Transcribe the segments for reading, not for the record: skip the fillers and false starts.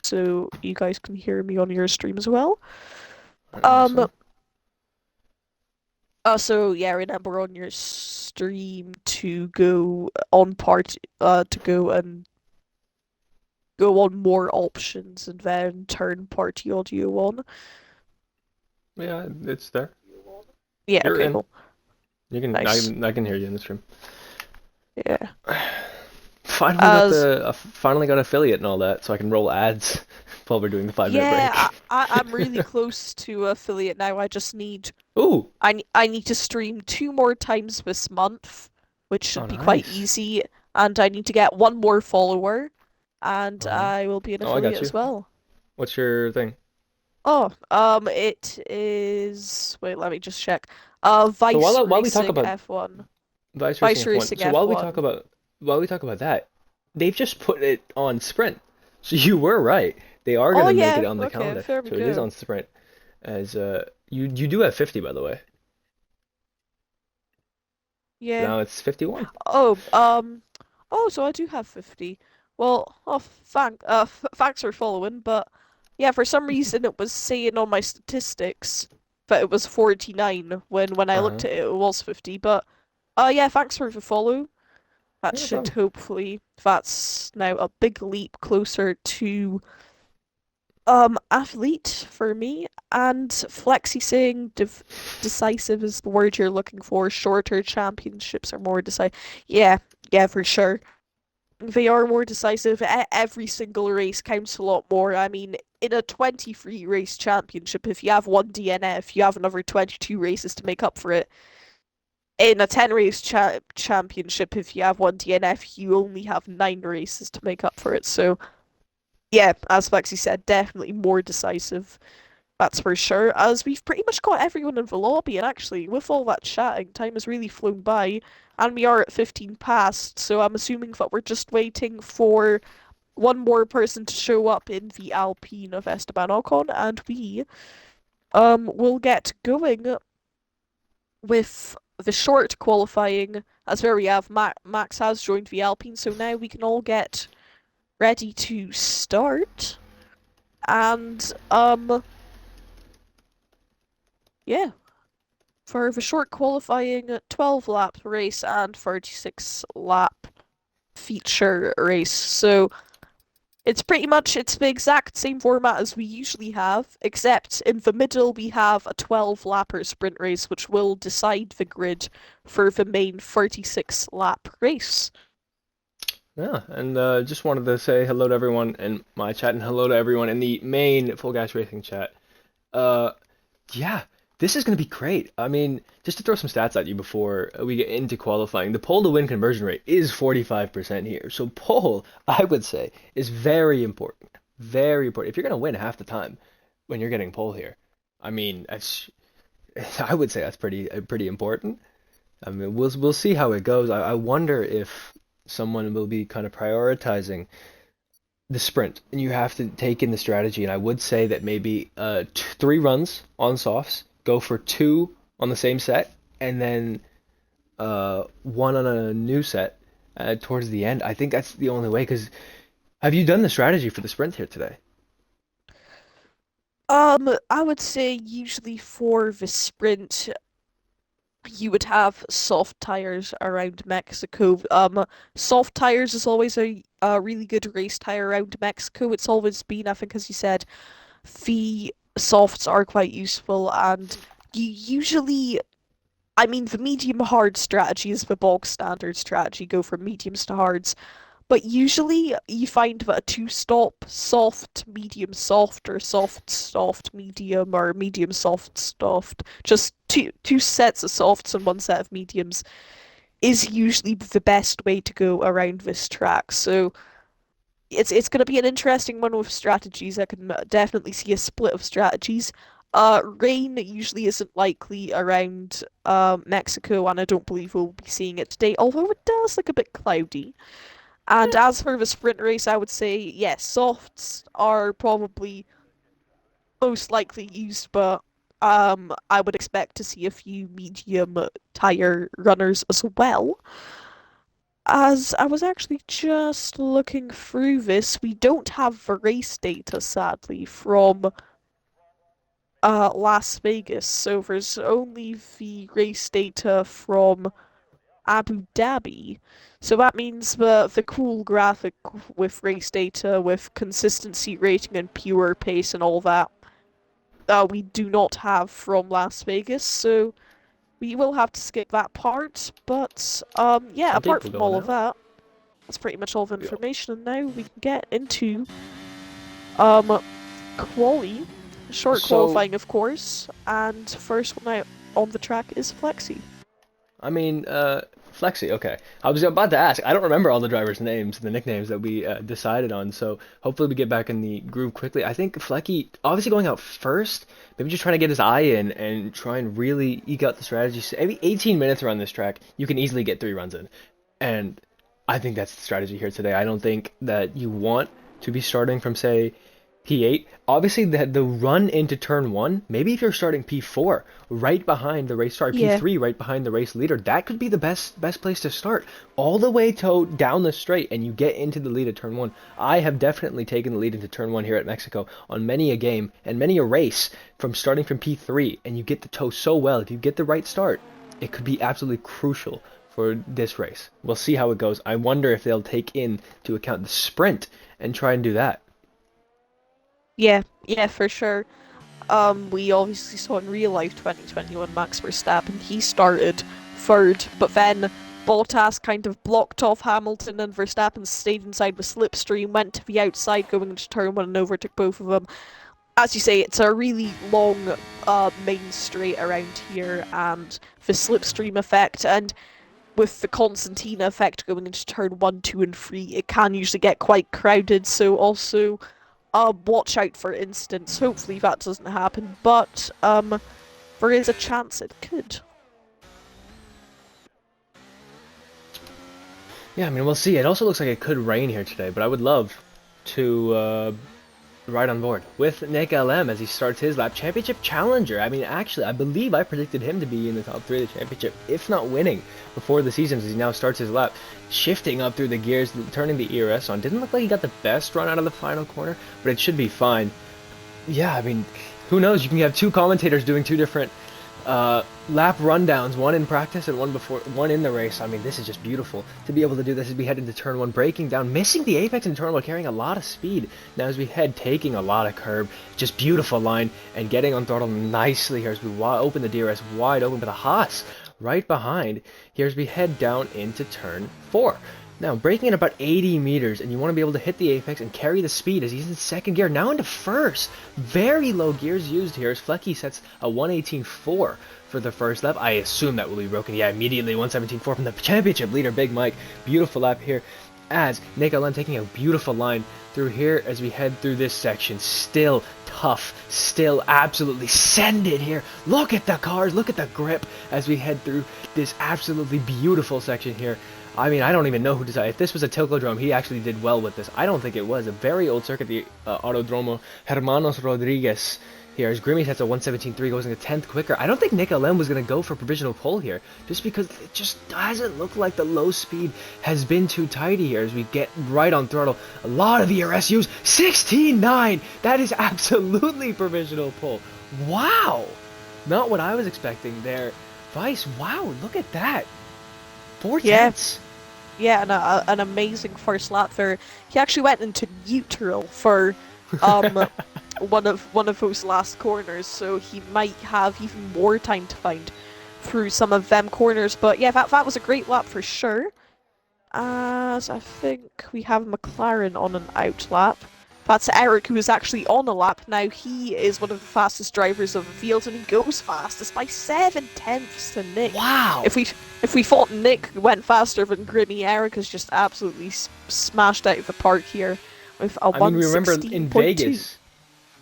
so you guys can hear me on your stream as well. Um, Awesome. so yeah, remember on your stream to go on part to go and go on more options and then turn party audio on. Yeah, it's there. Yeah, You're okay, in. cool. You can. I Nice. can. I can hear you in the stream. Yeah. Finally got As finally got affiliate and all that, so I can roll ads while we're doing the 5 minute yeah, break. I'm really close to affiliate now. I just need Ooh. I need to stream 2 more times this month, which Oh, should be quite nice. easy, and I need to get one more follower, and Uh-huh. I will be an Oh, I affiliate got you. as well. What's your thing? Oh, it is. Wait, let me just check. So Vice while we talk Racing about F1. Vice Racing Vice F1, Racing so F1. while we talk about that, they've just put it on Sprint. So you were right. They are Oh gonna make it yeah, on the okay, calendar. there we So it is go. on Sprint. As you do have 50 by the way. Yeah. Now it's 51. Oh, oh, so I do have 50. Well, oh, thanks for following, but yeah, for some reason it was saying on my statistics that it was 49 when I looked Uh-huh. at it, it was 50, but yeah, thanks for the follow. That Yeah, no should problem. hopefully, that's now a big leap closer to athlete for me, and Flexi saying decisive is the word you're looking for. Shorter championships are more decisive. Yeah, yeah, for sure. They are more decisive. Every single race counts a lot more. I mean, in a 23 race championship, if you have one DNF, you have another 22 races to make up for it. In a 10 race championship, if you have one DNF, you only have 9 races to make up for it. So, yeah, as Lexi said, definitely more decisive. That's for sure, as we've pretty much got everyone in the lobby, and actually, with all that chatting, time has really flown by, and we are at 15 past, so I'm assuming that we're just waiting for one more person to show up in the Alpine of Esteban Ocon, and we will get going with the short qualifying, as where we have Max has joined the Alpine, so now we can all get ready to start, and yeah. For the short qualifying 12 lap race and 36 lap feature race. So it's the exact same format as we usually have, except in the middle we have a 12 lapper sprint race which will decide the grid for the main 36 lap race. Yeah, and just wanted to say hello to everyone in my chat and hello to everyone in the main Full Gas Racing chat. Uh, yeah, this is going to be great. I mean, just to throw some stats at you before we get into qualifying, the pole to win conversion rate is 45% here. So pole, I would say, is very important. Very important. If you're going to win half the time when you're getting pole here, I mean, I would say that's pretty important. I mean, we'll see how it goes. I wonder if someone will be kind of prioritizing the sprint, and you have to take in the strategy. And I would say that maybe 3 runs on softs, go for two on the same set, and then one on a new set towards the end. I think that's the only way. Because have you done the strategy for the sprint here today? I would say usually for the sprint you would have soft tires around Mexico. Soft tires is always a really good race tire around Mexico. It's always been, I think, as you said, the softs are quite useful, and you usually, I mean, the medium hard strategy is the bog standard strategy, go from mediums to hards. But usually you find that a two-stop soft, medium soft, or soft soft medium, or medium soft soft, just two sets of softs and one set of mediums is usually the best way to go around this track. So it's going to be an interesting one with strategies. I can definitely see a split of strategies. Rain usually isn't likely around Mexico, and I don't believe we'll be seeing it today, although it does look a bit cloudy. And as for the sprint race, I would say yes, softs are probably most likely used, but I would expect to see a few medium tire runners as well. As I was actually just looking through this, we don't have the race data, sadly, from Las Vegas. So there's only the race data from Abu Dhabi. So that means the cool graphic with race data, with consistency rating and pure pace and all that, we do not have from Las Vegas. So we will have to skip that part. But yeah, Some apart people from going all of out. that, that's pretty much all the Yeah. information. And now we can get into um quali, short So qualifying, of course. And first one out on the track is Flexi. I mean, Flexi, okay. I was about to ask. I don't remember all the drivers' names, the nicknames that we decided on, so hopefully we get back in the groove quickly. I think Flecky, obviously going out first, maybe just trying to get his eye in and try and really eke out the strategy. So maybe 18 minutes around this track, you can easily get 3 runs in. And I think that's the strategy here today. I don't think that you want to be starting from, say, P8. Obviously, the run into turn one, maybe if you're starting P4, right behind the race, sorry, Yeah, P3, right behind the race leader, that could be the best place to start. All the way to down the straight, and you get into the lead at turn one. I have definitely taken the lead into turn one here at Mexico on many a game and many a race from starting from P3, and you get the toe so well. If you get the right start, it could be absolutely crucial for this race. We'll see how it goes. I wonder if they'll take into account the sprint and try and do that. yeah, for sure. We obviously saw in real life 2021 Max Verstappen, he started third, but then Bottas kind of blocked off Hamilton and Verstappen stayed inside the slipstream, went to the outside going into turn one and overtook both of them. As you say, it's a really long main straight around here and the slipstream effect and with the Constantina effect going into turn one, two, and three, it can usually get quite crowded. So also, watch out for incidents. Hopefully that doesn't happen, but there is a chance it could. Yeah, I mean, we'll see. It also looks like it could rain here today, but I would love to ride on board with Nick LM as he starts his lap. Championship challenger. I mean, actually, I believe I predicted him to be in the top three of the championship, if not winning, before the season as he now starts his lap. Shifting up through the gears, turning the ERS on. Didn't look like he got the best run out of the final corner, but it should be fine. Yeah, I mean, who knows? You can have two commentators doing two different lap rundowns, one in practice and one in the race. I mean, this is just beautiful to be able to do this as we head into turn one, breaking down, missing the apex in turn one, carrying a lot of speed. Now as we head, taking a lot of curb, just beautiful line and getting on throttle nicely here as we open the DRS wide open with a Haas right behind here as we head down into turn four. Now, braking at about 80 meters, and you want to be able to hit the apex and carry the speed as he's in second gear, now into first. Very low gears used here as Flecky sets a 118.4 for the first lap. I assume that will be broken. Yeah, immediately 117.4 from the championship leader, Big Mike. Beautiful lap here as Nick Allen taking a beautiful line through here as we head through this section. Still tough, still absolutely send it here. Look at the cars, look at the grip as we head through this absolutely beautiful section here. I mean, I don't even know who decided. If this was a Tilcodrome, he actually did well with this. I don't think it was. A very old circuit, the Autodromo Hermanos Rodriguez here. As Grimmy sets a 117.3, goes into 10th quicker. I don't think Nick LM was going to go for provisional pole here, just because it just doesn't look like the low speed has been too tidy here as we get right on throttle. A lot of ERS use. 16.9! That is absolutely provisional pole. Wow! Not what I was expecting there. Vice, wow, look at that. Four Yeah, tenths. yeah, and an amazing first lap there. He actually went into neutral for um one of those last corners, so he might have even more time to find through some of them corners. But yeah, that was a great lap for sure. As I think we have McLaren on an out lap. That's Eric, who is actually on a lap now. He is one of the fastest drivers of the field, and he goes fastest by 7/10 to Nick. Wow. If we thought Nick went faster than Grimmy, Eric has just absolutely smashed out of the park here with a I mean, we remember in 116.2. Vegas.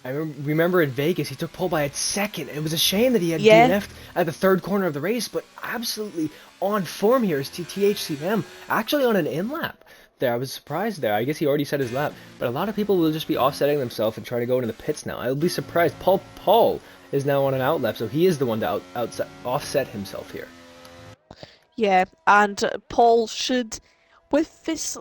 Remember in Vegas, he took pole by a second. It was a shame that he had Yeah, DNF'd at the third corner of the race, but absolutely on form here is THCM. Actually on an in lap there. I was surprised there. I guess he already set his lap, but a lot of people will just be offsetting themselves and trying to go into the pits now. I'll be surprised. Paul is now on an out lap, so he is the one to offset himself here. yeah, and Paul should with this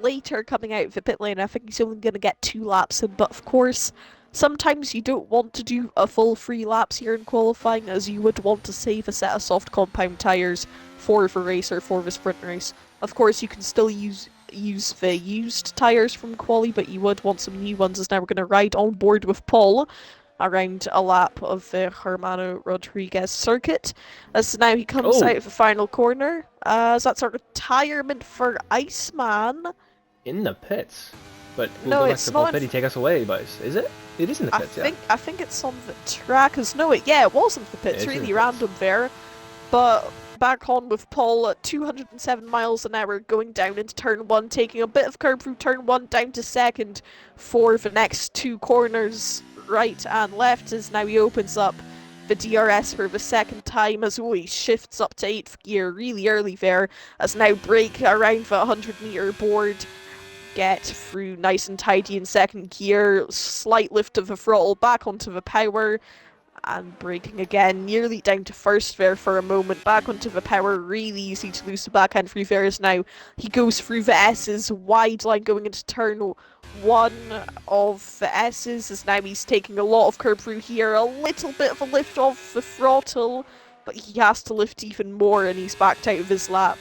later coming out of the pit lane, I think he's only going to get 2 laps in, but of course, sometimes you don't want to do a full 3 laps here in qualifying, as you would want to save a set of soft compound tires for the race or for the sprint race. Of course, you can still use the used tires from quali, but you would want some new ones, as now we're going to ride on board with Paul around a lap of the Hermano Rodriguez circuit. As now he comes Oh, out of the final corner. As that's our retirement for Iceman. in the pits. But we'll No, go back it's to Paul not in. Petty, take us away, boys. Is it? It is in the pits, yeah. I think it's on the track. As no, it wasn't the pits. It's in the Really pits. random there. But back on with Paul at 207 miles an hour going down into turn 1, taking a bit of curb through turn 1 down to second for the next 2 corners, right and left, as now he opens up the DRS for the second time, as he shifts up to 8th gear really early there, as now brake around the 100-meter board, get through nice and tidy in second gear, slight lift of the throttle back onto the power, and braking again, nearly down to first there for a moment, back onto the power, really easy to lose the backhand through there as now he goes through the S's, wide line going into turn 1 of the S's, as now he's taking a lot of curb through here, a little bit of a lift off the throttle, but he has to lift even more and he's backed out of his lap.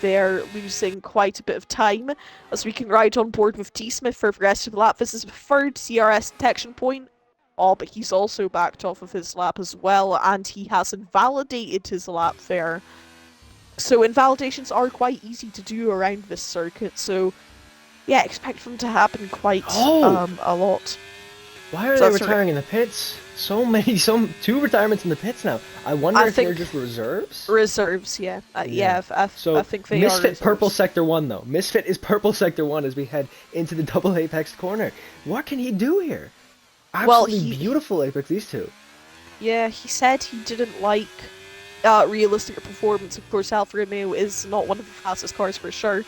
They're losing quite a bit of time, as we can ride on board with T-Smith for the rest of the lap. This is the third CRS detection point. Oh, but he's also backed off of his lap as well, and he has invalidated his lap there. So invalidations are quite easy to do around this circuit, so yeah, expect them to happen quite Oh! a lot. Why are So they that's retiring in the pits? So many, two retirements in the pits now. I wonder I if they're think just reserves? reserves, yeah. So, I think they are Misfit reserves. purple sector 1 though. Misfit is purple sector 1 as we head into the double apex corner. What can he do here? Well, Absolutely beautiful apex, these two. Yeah, he said he didn't like realistic performance. Of course, Alfa Romeo is not one of the fastest cars for sure.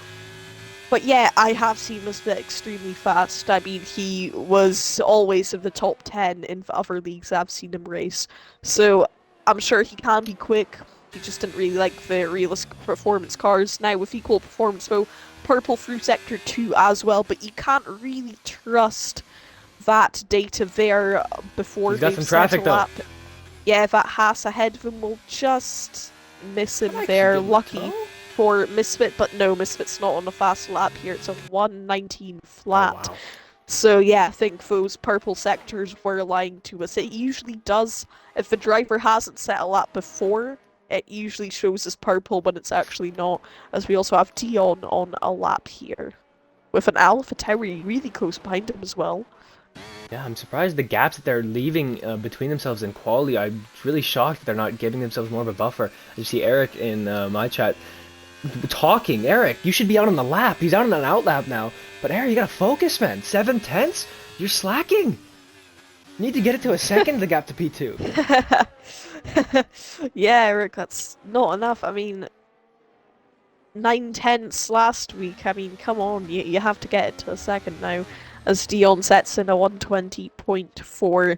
But yeah, I have seen Misfit extremely fast. I mean, he was always in the top 10 in other leagues I've seen him race. So I'm sure he can be quick. He just didn't really like the realistic performance cars. Now, with equal performance, though, purple through Sector 2 as well, but you can't really trust that data there before He's got they've some set traffic a though. lap. Yeah, that Haas ahead of him will just miss him Can I there. keep him Lucky toe? for Misfit, but no, Misfit's not on a fast lap here. It's a 119 Oh flat. wow. So yeah, I think those purple sectors were lying to us. It usually does. If the driver hasn't set a lap before, it usually shows as purple when it's actually not. As we also have Dion on a lap here, with an Alpha Tauri really close behind him as well. Yeah, I'm surprised the gaps that they're leaving between themselves in quality. I'm really shocked that they're not giving themselves more of a buffer. I see Eric in my chat talking. Eric, you should be out on the lap. He's out on an out lap now. But Eric, you gotta focus, man. 7/10? You're slacking. You need to get it to a second, the gap to P2. Yeah, Eric, that's not enough. I mean, 9/10 last week. I mean, come on, you have to get it to a second now, as Dion sets in a 120.4.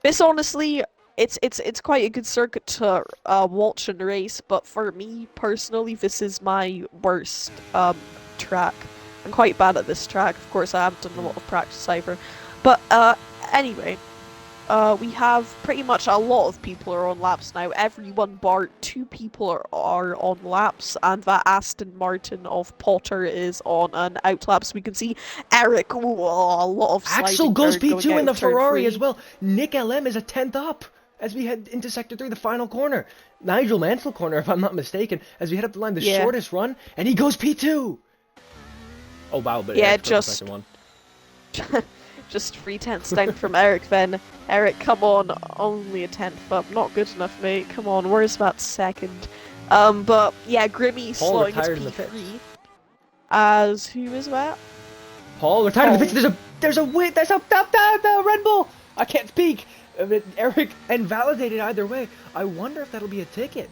This honestly, it's quite a good circuit to watch and race, but for me personally, this is my worst track. I'm quite bad at this track. Of course, I have done a lot of practice either, but anyway. We have pretty much a lot of people are on laps now. Everyone bar 2 people are on laps, and that Aston Martin of Potter is on an out lap. So we can see Eric, ooh, a lot of sliding Axel goes there going P2 out in the of turn Ferrari 3. as well. Nick LM is a 10th up as we head into Sector 3, the final corner. Nigel Mansell corner, if I'm not mistaken, as we head up the line, the Yeah. shortest run, and he goes P2. Oh wow, but Yeah, Eric's just second one. just 3/10 down from Eric then. Eric, come on, only a 10th up. Not good enough, mate. Come on, where's that second? But yeah, Grimmy Paul slowing his retired in the pits. P3. As who is that? Paul retired in the Paul. pits. There's a win. There's a Red Bull. I can't speak. I mean, Eric invalidated either way. I wonder if that'll be a ticket.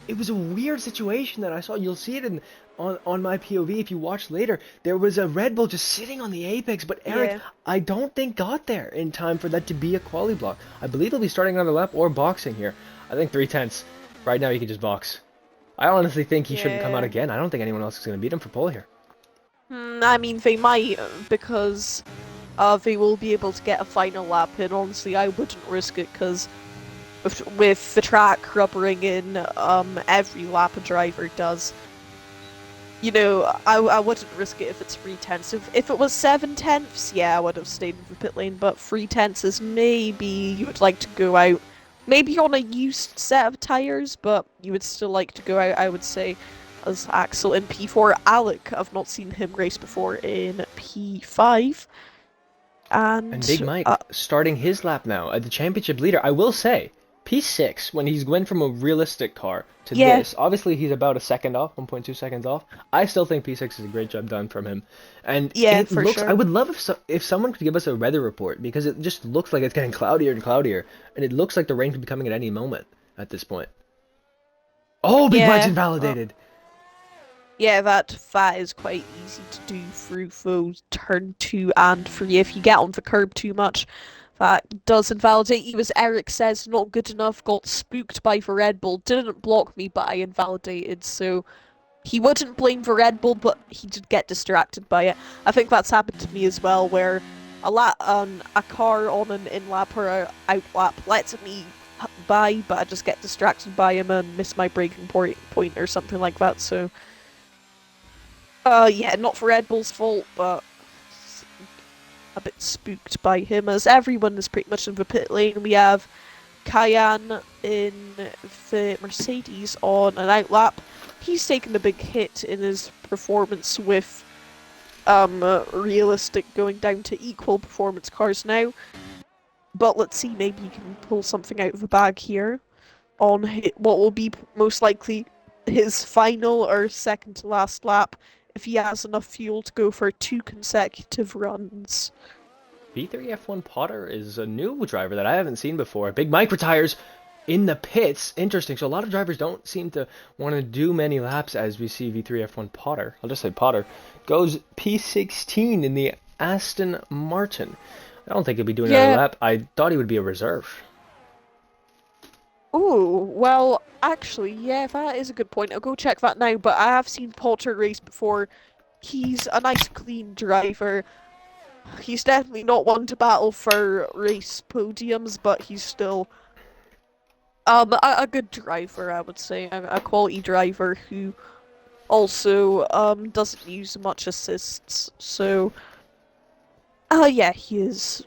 It was a weird situation that I saw. You'll see it on my POV if you watch later. There was a Red Bull just sitting on the apex, but Eric, Yeah. I don't think got there in time for that to be a quali block. I believe he'll be starting another lap or boxing here. I think 3/10. Right now he can just box. I honestly think he shouldn't come out Yeah. again. I don't think anyone else is going to beat him for pole here. I mean, they might, because they will be able to get a final lap in. Honestly, I wouldn't risk it because with the track rubbering in every lap a driver does, I wouldn't risk it if it's 3/10. If it was 7/10, yeah, I would have stayed in the pit lane, but 3/10 is maybe you would like to go out, maybe on a used set of tires, but you would still like to go out, I would say, as Axel in P4. Alec, I've not seen him race before in P5, And Big and Mike starting his lap now as the championship leader. I will say, P6, when he's went from a realistic car to yeah, this, obviously he's about a second off, 1.2 seconds off. I still think P6 is a great job done from him. And yeah, it for looks, I sure. would love if someone could give us a weather report because it just looks like it's getting cloudier and cloudier. And it looks like the rain could be coming at any moment at this point. Oh, Big Mike's Yeah, invalidated. yeah, that is quite easy to do through those turn 2 and 3. If you get on the curb too much, that does invalidate you. As Eric says, not good enough, got spooked by the Red Bull, didn't block me, but I invalidated, so he wouldn't blame the Red Bull, but he did get distracted by it. I think that's happened to me as well, where a car on an in-lap or a out-lap lets me by, but I just get distracted by him and miss my braking point or something like that, so... yeah, not for Red Bull's fault, but a bit spooked by him, as everyone is pretty much in the pit lane. We have Cayenne in the Mercedes on an outlap. He's taken a big hit in his performance with realistic going down to equal performance cars now. But let's see, maybe he can pull something out of the bag here on what will be most likely his final or second to last lap if he has enough fuel to go for 2 consecutive runs. V3 F1 Potter is a new driver that I haven't seen before. Big Mike retires in the pits. Interesting. So a lot of drivers don't seem to want to do many laps as we see V3 F1 Potter. I'll just say Potter goes P16 in the Aston Martin. I don't think he'll be doing another Yeah. lap. I thought he would be a reserve. Oh, well, actually, yeah, that is a good point. I'll go check that now, but I have seen Potter race before. He's a nice, clean driver. He's definitely not one to battle for race podiums, but he's still a good driver, I would say. A quality driver who also doesn't use much assists. So yeah, he's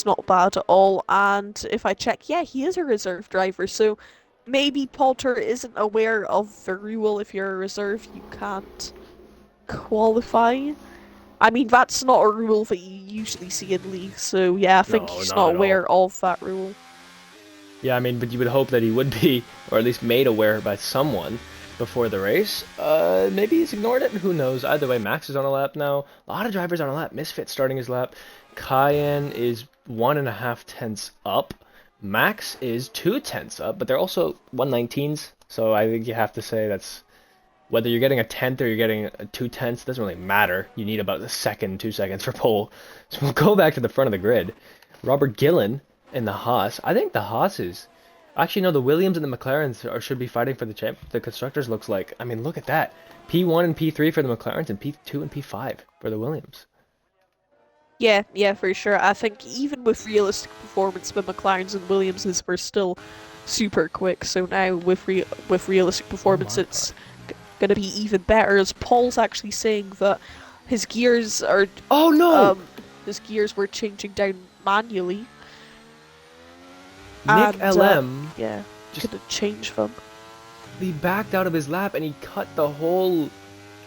not bad at all. And if I check, yeah, he is a reserve driver. So maybe Potter isn't aware of the rule. If you're a reserve, you can't qualify. I mean, that's not a rule that you usually see in league, so yeah, I think No, he's not not at all. aware of that rule. Yeah, I mean, but you would hope that he would be, or at least made aware by someone before the race. Maybe he's ignored it. Who knows? Either way, Max is on a lap now. A lot of drivers on a lap. Misfit starting his lap. Cayenne is 1.5 tenths up. Max is 2 tenths up, but they're also 1/19s. So I think you have to say that's whether you're getting a tenth or you're getting a 2 tenths, doesn't really matter. You need about a second, 2 seconds for pole. So we'll go back to the front of the grid. Robert Gillen in the Haas. I think the Haas is actually no. The Williams and the McLarens should be fighting for the champ. The constructors looks like. I mean, look at that. P1 and P3 for the McLarens and P2 and P5 for the Williams. Yeah, yeah, for sure. I think even with realistic performance, the McLarens and Williamses were still super quick. So now with realistic Oh performance, my it's god. gonna be even better. As Paul's actually saying that his gears are Oh no! um his gears were changing down manually, Nick and LM yeah, just couldn't change them. he backed out of his lap and he cut the whole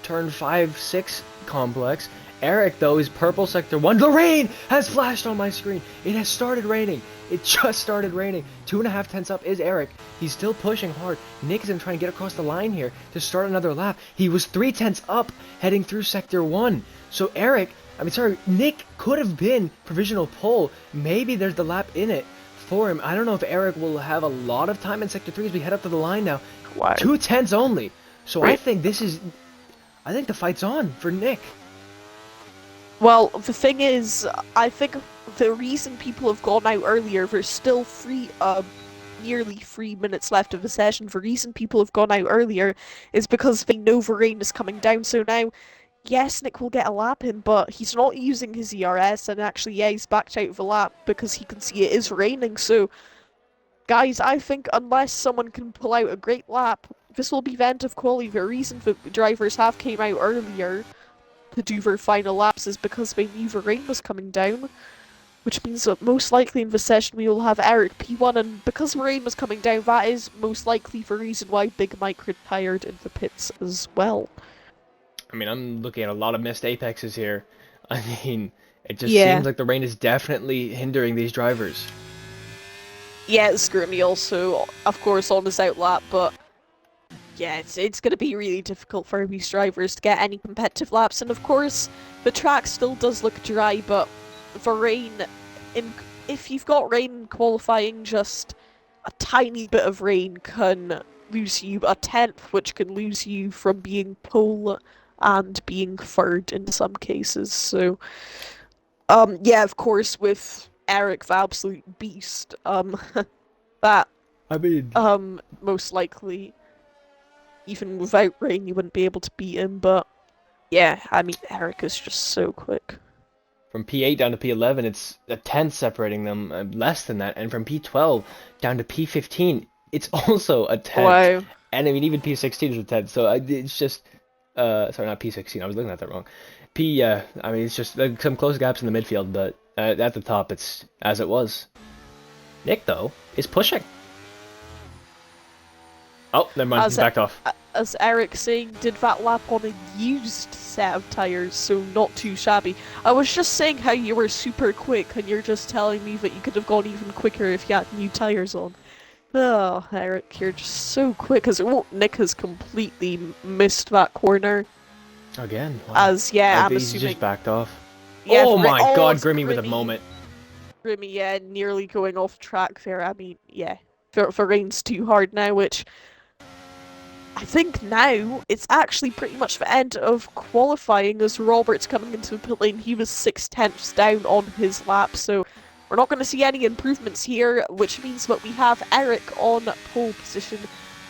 turn 5-6 complex. Eric, though, is purple sector 1. The rain has flashed on my screen. It has started raining. It just started raining. 2.5 tenths up is Eric. He's still pushing hard. Nick is going to try and get across the line here to start another lap. He was 3 tenths up heading through sector 1. So Nick could have been provisional pole. Maybe there's the lap in it for him. I don't know if Eric will have a lot of time in sector 3 as we head up to the line now. Wow. 2 tenths only. So Right. I think the fight's on for Nick. Well, the thing is, I think the reason people have gone out earlier, there's still nearly 3 minutes left of the session. The reason people have gone out earlier is because they know the rain is coming down. So now, yes, Nick will get a lap in, but he's not using his ERS, and actually, yeah, he's backed out of the lap because he can see it is raining. So, guys, I think unless someone can pull out a great lap, this will be the end of quali. The reason the drivers have came out earlier to do their final laps is because they knew the rain was coming down, which means that most likely in the session we will have Eric P1, and because the rain was coming down, that is most likely the reason why Big Mike retired in the pits as well. I mean, I'm looking at a lot of missed apexes here. I mean, it just seems Yeah. like the rain is definitely hindering these drivers. Yeah, Scrimmy also, of course, on his outlap, but yeah, it's going to be really difficult for these drivers to get any competitive laps. And of course, the track still does look dry, but the rain, in if you've got rain in qualifying, just a tiny bit of rain can lose you a tenth, which can lose you from being pole and being third in some cases. So, yeah, of course, with Eric, the absolute beast, that I mean, most likely even without rain, you wouldn't be able to beat him. But yeah, I mean, Eric is just so quick. from P8 down to P11, it's a tenth separating them, less than that. And from P12 down to P15, it's also a tenth. Wow. And I mean, even P16 is a tenth. So it's just, sorry, not P16. I was looking at that wrong. I mean, it's just some close gaps in the midfield, but at the top, it's as it was. Nick, though, is pushing. Oh, never mind. He's As backed off. as Eric saying, did that lap on a used set of tires, so not too shabby. I was just saying how you were super quick, and you're just telling me that you could have gone even quicker if you had new tires on. Oh, Eric, you're just so quick. Because Nick has completely missed that corner. Again, wow. As yeah, I'm He's just assuming. backed off. Yeah, Oh my oh, god, it's Grimmy with a moment. Grimmy, yeah, nearly going off track there. I mean, yeah, for rain's too hard now, which I think now it's actually pretty much the end of qualifying as Robert's coming into the pit lane. He was 6 tenths down on his lap, so we're not going to see any improvements here, which means that we have Eric on pole position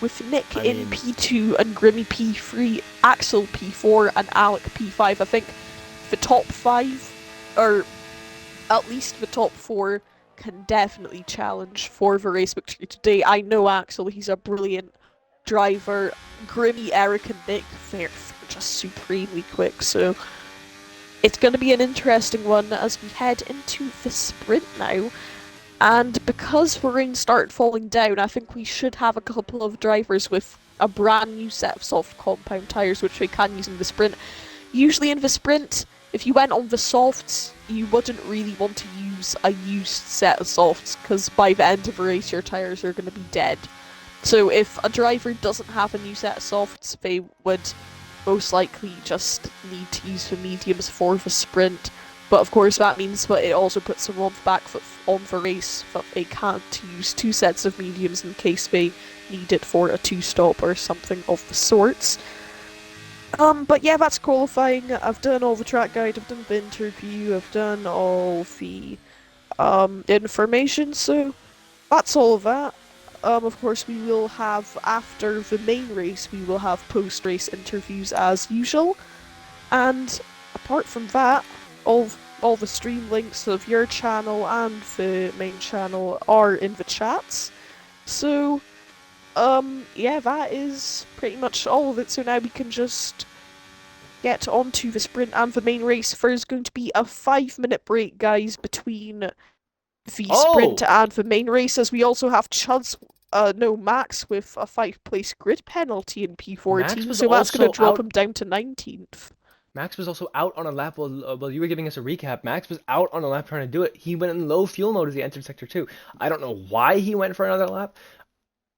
with Nick I in mean, P2 and Grimmy P3, Axel P4 and Alec P5. I think the top five, or at least the top four, can definitely challenge for the race victory today. I know Axel, he's a brilliant driver. Grimmy, Eric, and Nick, they're just supremely quick. So it's going to be an interesting one as we head into the sprint now. And because the rain started falling down, I think we should have a couple of drivers with a brand new set of soft compound tyres, which we can use in the sprint. Usually in the sprint, if you went on the softs, you wouldn't really want to use a used set of softs, because by the end of the race, your tyres are going to be dead. So if a driver doesn't have a new set of softs, they would most likely just need to use the mediums for the sprint. But of course that means that it also puts them on the back foot on the race, that they can't use two sets of mediums in case they need it for a two-stop or something of the sorts. But yeah, that's qualifying. I've done all the track guide, I've done the interview, I've done all the information, so that's all of that. Of course, we will have, after the main race, we will have post-race interviews as usual. And apart from that, all the stream links of your channel and the main channel are in the chats. So, yeah, that is pretty much all of it. So now we can just get onto the sprint and the main race. There's going to be a 5-minute break, guys, between the sprint oh, and the main race, as we also have Max with a 5-place grid penalty in Max P14, was so that's going also to drop out. him down to 19th. Max was also out on a lap while you were giving us a recap. Max was out on a lap trying to do it. He went in low fuel mode as he entered sector 2. I don't know why he went for another lap.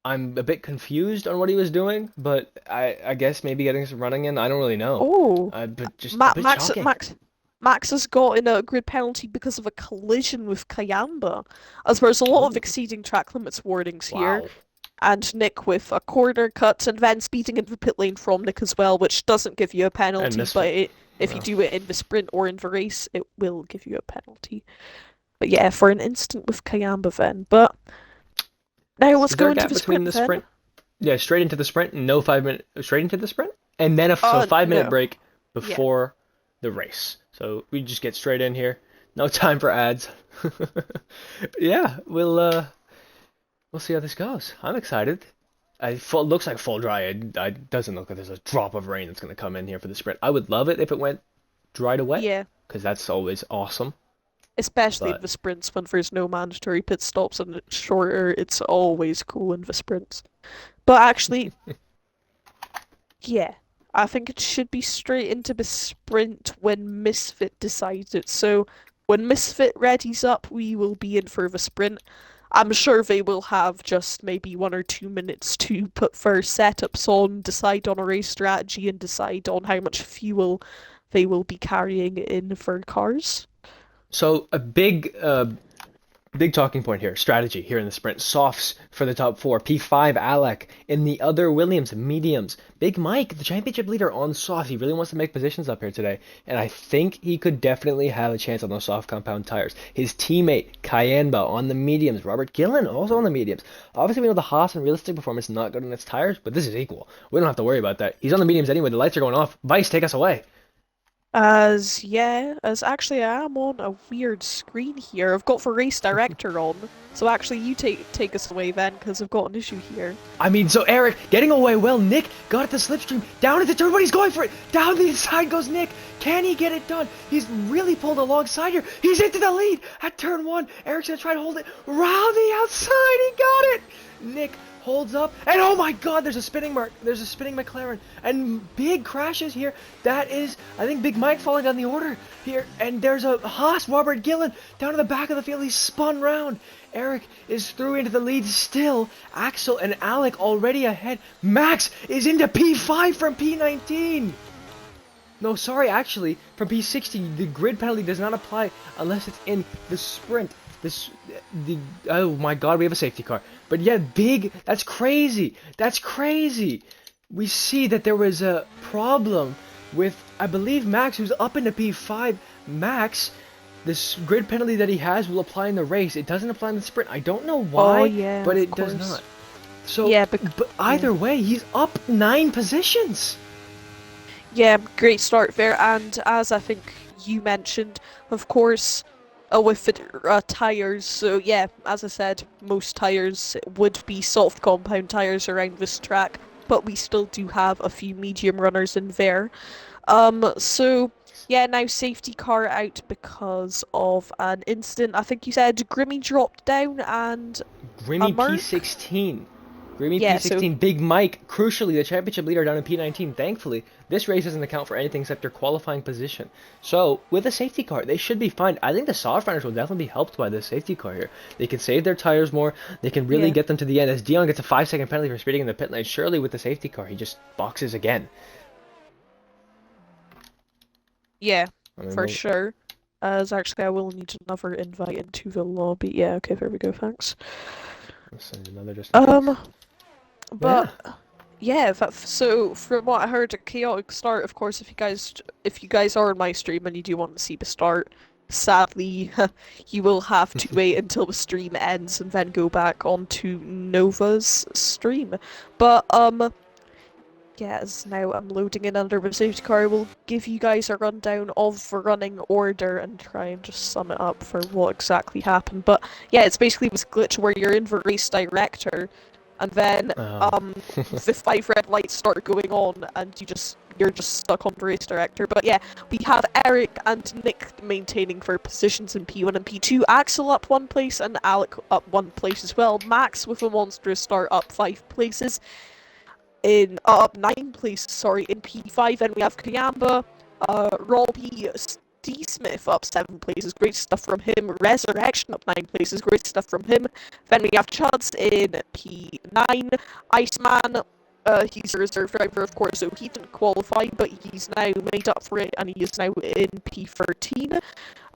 I'm a bit confused on what he was doing, but I guess maybe getting some running in. I don't really know. Oh, But just a bit shocking. Max has got in a grid penalty because of a collision with Kayamba, as there's a lot of Oh, exceeding track limits warnings here. wow. And Nick with a corner cut and then speeding into the pit lane from Nick as well, which doesn't give you a And penalty, miss. but if you Well, do it in the sprint or in the race, it will give you a penalty. But yeah, for an instant with Kayamba then. But Now let's Is there go a into gap the between sprint the then. sprint? Yeah, straight into the sprint, no 5 minute, straight into the sprint, and then so 5 minute No. break Yeah. before the race. So we just get straight in here. No time for ads. Yeah, we'll see how this goes. I'm excited. Looks like full dry. It doesn't look like there's a drop of rain that's gonna come in here for the sprint. I would love it if it went dry to wet, Yeah. because that's always awesome. Especially in But the sprints when there's no mandatory pit stops and it's shorter, it's always cool in the sprints. But actually, yeah, I think it should be straight into the sprint when Misfit decides it. So when Misfit readies up, we will be in for the sprint. I'm sure they will have just maybe 1 or 2 minutes to put their setups on, decide on a race strategy, and decide on how much fuel they will be carrying in their cars. so a big talking point here, strategy here in the sprint. Softs for the top four. P5 Alec in the other Williams mediums. Big Mike, the championship leader on soft. He really wants to make positions up here today, and I think he could definitely have a chance on those soft compound tires. His teammate Cayenne on the mediums. Robert Gillen also on the mediums. Obviously, we know the Haas and realistic performance not good on its tires, but this is equal. We don't have to worry about that. He's on the mediums anyway. The lights are going off. Vice, take us away. As actually I am on a weird screen here. I've got the race director on. So actually you take us away then, because I've got an issue here. I mean, so Eric getting away well. Nick got at the slipstream. Down into turn one. He's going for it. Down the inside goes Nick. Can he get it done? He's really pulled alongside here. He's into the lead at turn one. Eric's going to try to hold it round the outside. He got it. Nick holds up. And oh my god, there's a spinning mark. There's a spinning McLaren. And big crashes here. That is, I think, Big Mike falling on the order here. And there's a Haas, Robert Gillen, down in the back of the field. He's spun round. Eric is through into the lead still. Axel and Alec already ahead. Max is into P5 from P19. No, sorry, actually, from P60, the grid penalty does not apply unless it's in the sprint. Oh my god, we have a safety car. But yeah, that's crazy. That's crazy. We see that there was a problem with, I believe, Max, who's up into P5. Max, this grid penalty that he has will apply in the race. It doesn't apply in the sprint. I don't know why, Oh yeah, but of it does course. not. So, Yeah, but either way, he's up 9 positions. yeah, great start there. And as I think you mentioned, of course, with the tires. So yeah, as I said, most tires would be soft compound tires around this track, but we still do have a few medium runners in there. So yeah, now safety car out because of an incident. I think you said Grimmy dropped down and a Grimmy mark. P16. Grimmy Yeah, so P16. Big Mike, crucially, the championship leader down in P19. Thankfully, this race doesn't account for anything except their qualifying position. So, with a safety car, they should be fine. I think the soft runners will definitely be helped by this safety car here. They can save their tires more. They can really yeah, get them to the end. As Dion gets a 5-second penalty for speeding in the pit lane, surely with the safety car, he just boxes again. yeah, I mean, for sure. As actually, I will need another invite into the lobby. Yeah, okay, there we go. Thanks. we'll send another just in case. Um, Yeah. but yeah, so from what I heard, a chaotic start. Of course, if you guys are on my stream and you do want to see the start, sadly, you will have to wait until the stream ends and then go back onto Nova's stream. But yes, now I'm loading in under the safety car. I will give you guys a rundown of the running order and try and just sum it up for what exactly happened. But yeah, it's basically this glitch where you're in the race director, and then Oh. the 5 red lights start going on, and you're just stuck on the race director. But yeah, we have Eric and Nick maintaining their positions in P1 and P2. Axel up 1 place and Alec up 1 place as well. Max with a monstrous start up 5 places in up 9 places, sorry, in P5. Then we have Kayamba, Robbie, D Smith up 7 places, great stuff from him. Resurrection up 9 places, great stuff from him. Then we have Chuds in P9. Iceman, he's a reserve driver, of course, so he didn't qualify, but he's now made up for it, and he is now in P13.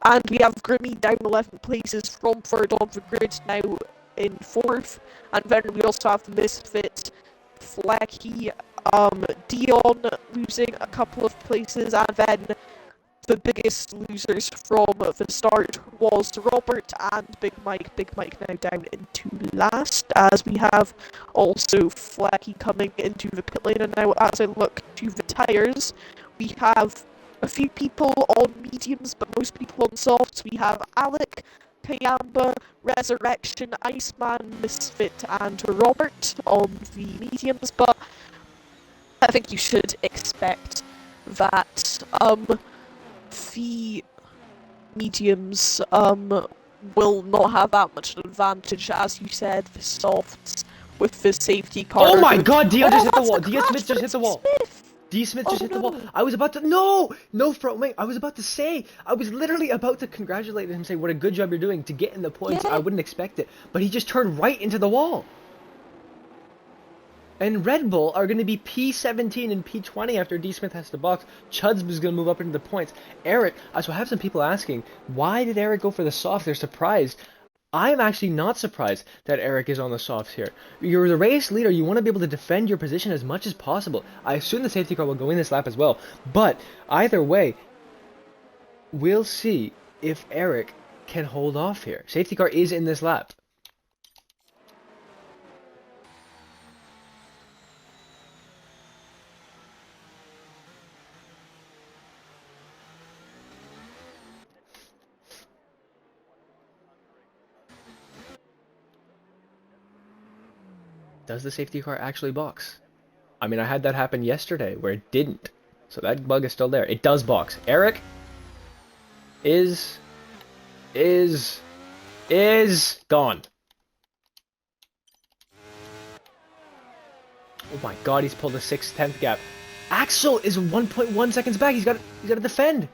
And we have Grimmy down 11 places from third on the grid, now in fourth. And then we also have Misfit, Flecky, Dion losing a couple of places, and then the biggest losers from the start was Robert and Big Mike. Big Mike now down into last, as we have also Flacky coming into the pit lane. And now, as I look to the tyres, we have a few people on mediums, but most people on softs. We have Alec, Kayamba, Resurrection, Iceman, Misfit, and Robert on the mediums, but I think you should expect that the mediums will not have that much advantage. As you said, the softs with the safety car Oh are my going to... god, Dio just Oh, hit the that's wall. the Dio crash Smith for just hit the wall. Smith! D. Smith Oh just hit the wall. no! I was about to... No, front wing. I was about to say... I was literally about to congratulate him, say what a good job you're doing to get in the points. I Yeah, wouldn't expect it. But he just turned right into the wall. And Red Bull are going to be P17 and P20 after D. Smith has to box. Chuds is going to move up into the points. Eric... So I have some people asking, why did Eric go for the soft? They're surprised. I'm actually not surprised that Eric is on the softs here. You're the race leader. You want to be able to defend your position as much as possible. I assume the safety car will go in this lap as well. But either way, we'll see if Eric can hold off here. Safety car is in this lap. Does the safety car actually box? I mean, I had that happen yesterday where it didn't. So that bug is still there. It does box. Eric is gone. Oh my god, he's pulled a 6/10 gap. Axel is 1.1 seconds back. He's got to defend.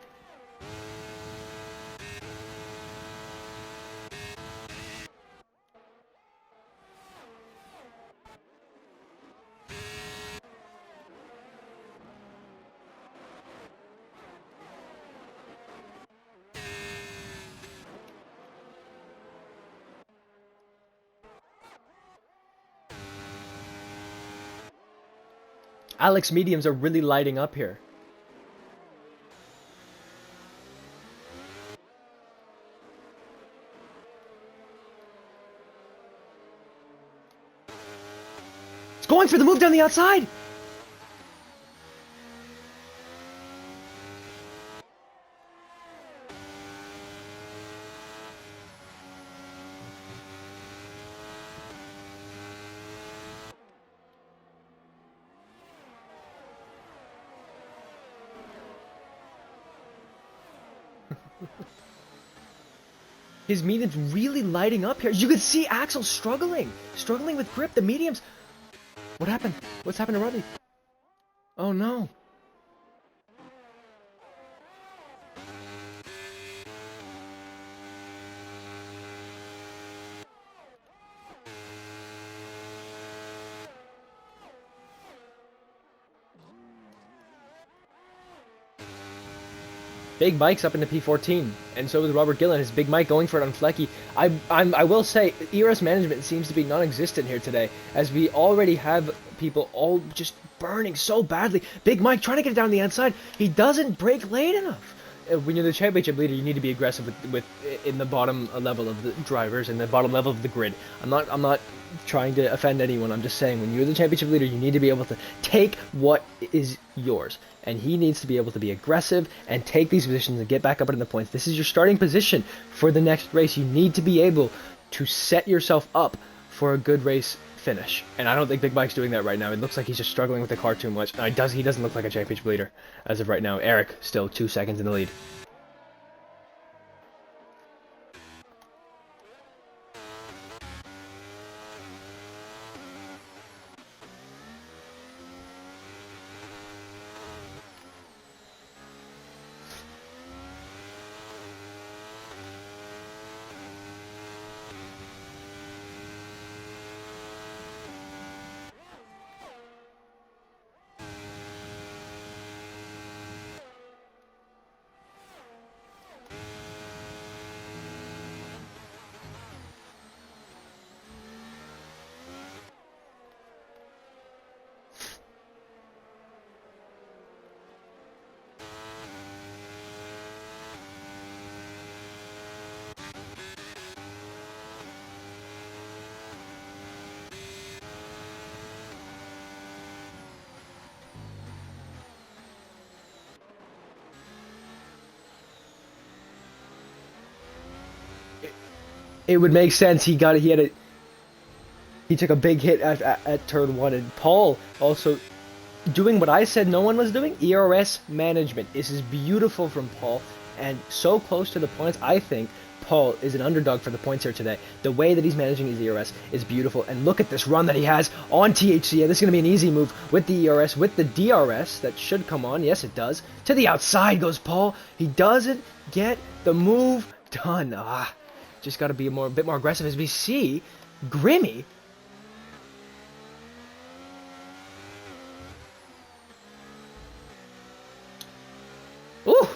Alex mediums are really lighting up here. It's going for the move down the outside. His medium's really lighting up here. You can see Axel struggling with grip. The mediums. What happened? What's happened to Robbie? Oh no. Big Mike's up into P14, and so is Robert Gillen. His Big Mike going for it on Flecky. I will say, ERS management seems to be non-existent here today, as we already have people all just burning so badly. Big Mike trying to get it down the outside. He doesn't break late enough. When you're the championship leader, you need to be aggressive with in the bottom level of the drivers and the bottom level of the grid. I'm not trying to offend anyone. I'm just saying, when you're the championship leader, you need to be able to take what is yours. And he needs to be able to be aggressive and take these positions and get back up into the points. This is your starting position for the next race. You need to be able to set yourself up for a good race finish. And I don't think Big Mike's doing that right now. It looks like he's just struggling with the car too much. He doesn't look like a championship leader as of right now. Eric still 2 seconds in the lead. it would make sense. He took a big hit at turn one, and Paul also doing what I said no one was doing. ERS management. This is beautiful from Paul, and so close to the points. I think Paul is an underdog for the points here today. The way that he's managing his ERS is beautiful, and look at this run that he has on THC. This is going to be an easy move with the ERS, with the DRS that should come on. Yes, it does. To the outside goes Paul. He doesn't get the move done. Just got to be a bit more aggressive as we see Grimmy. Ooh.